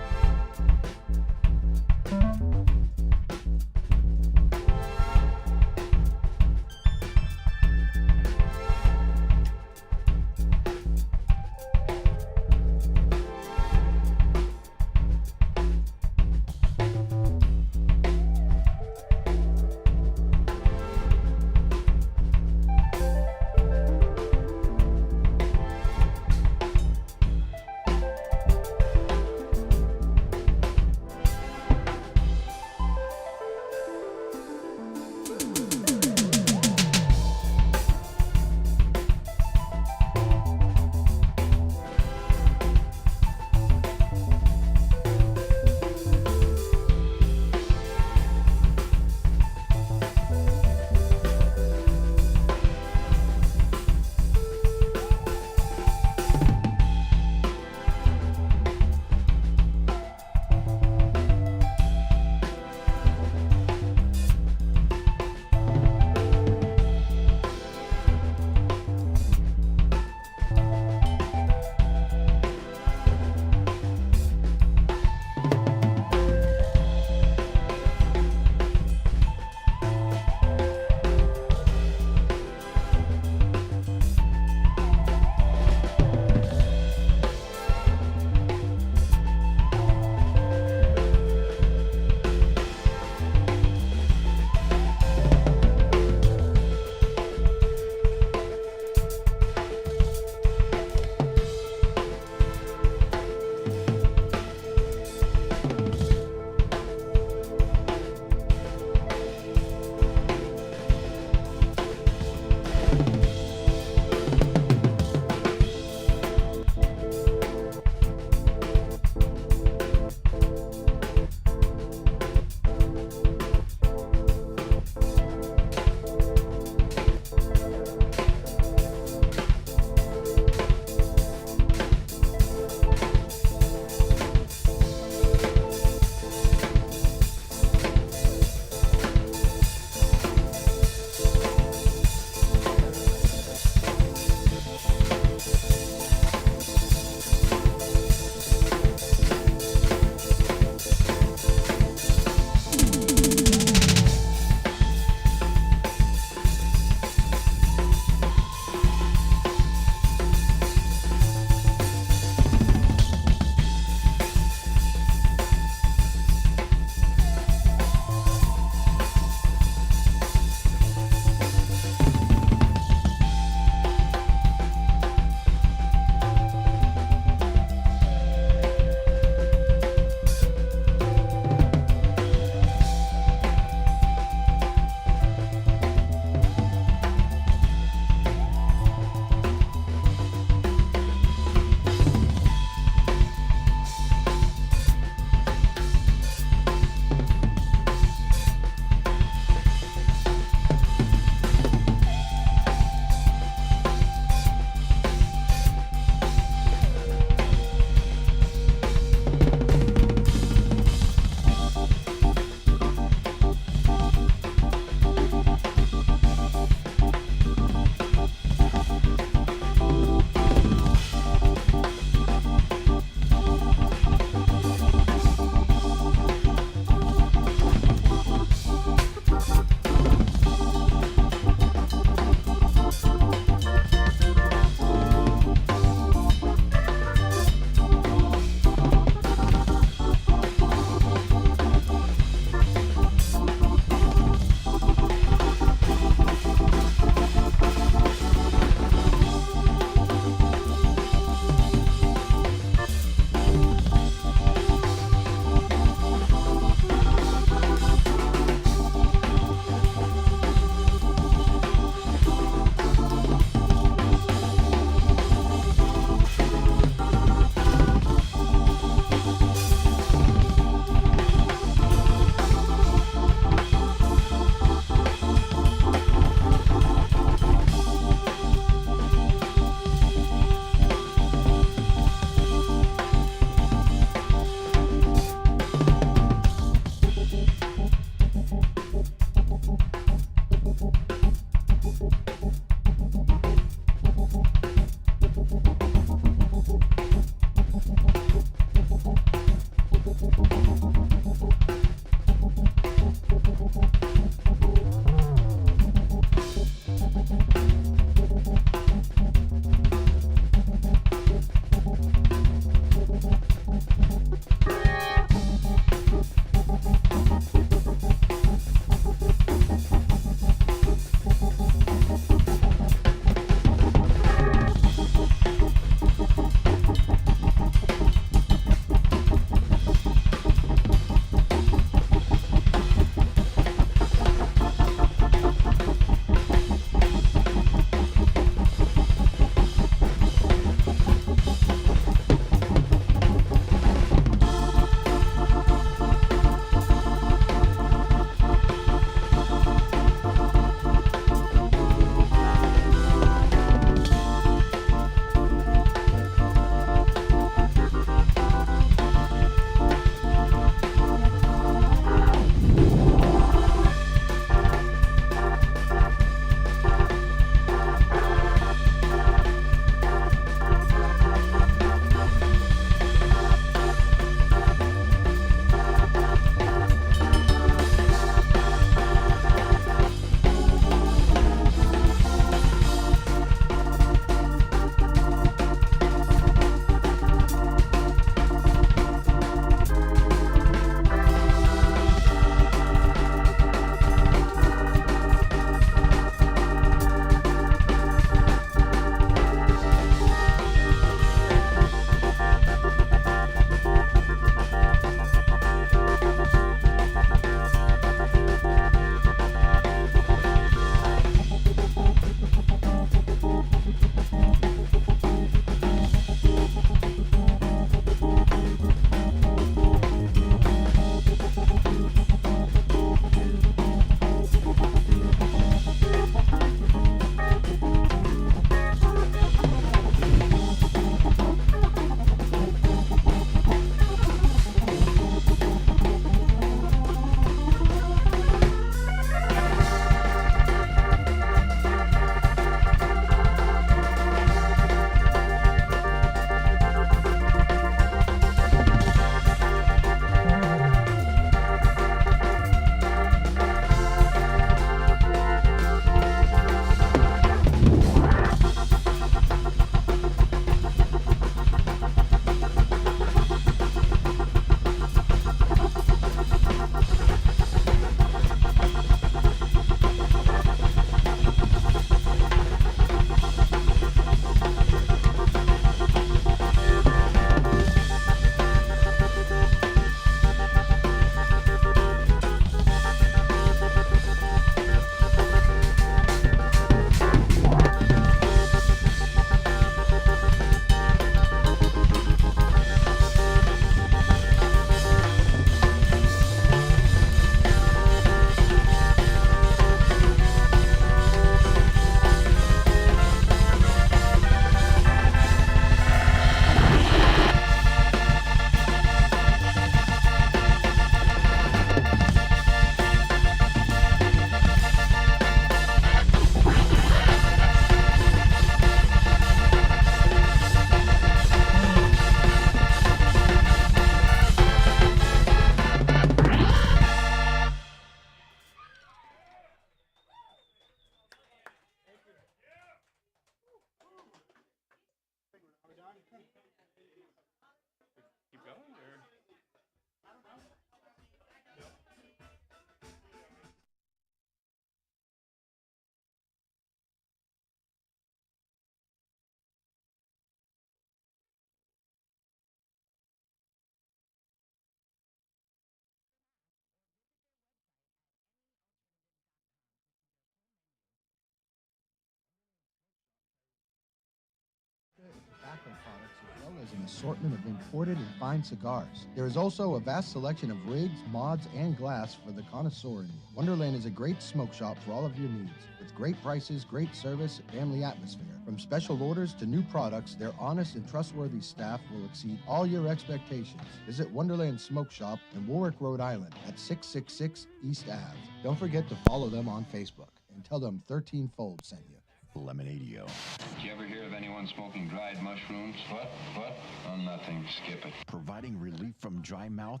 tobacco products as well as an assortment of imported and fine cigars. There is also a vast selection of rigs, mods, and glass for the connoisseur in you. Wonderland is a great smoke shop for all of your needs. With great prices, great service, and family atmosphere. From special orders to new products, their honest and trustworthy staff will exceed all your expectations. Visit Wonderland Smoke Shop in Warwick, Rhode Island at 666 East Ave. Don't forget to follow them on Facebook and tell them 13 Fold sent you. Lemonadio. Did you ever hear of anyone smoking dried mushrooms? What? Oh, nothing. Skip it. Providing relief from dry mouth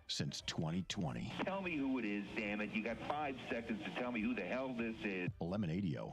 since 2020. Tell me who it is, damn it. You got 5 seconds to tell me who the hell this is. Lemonadio.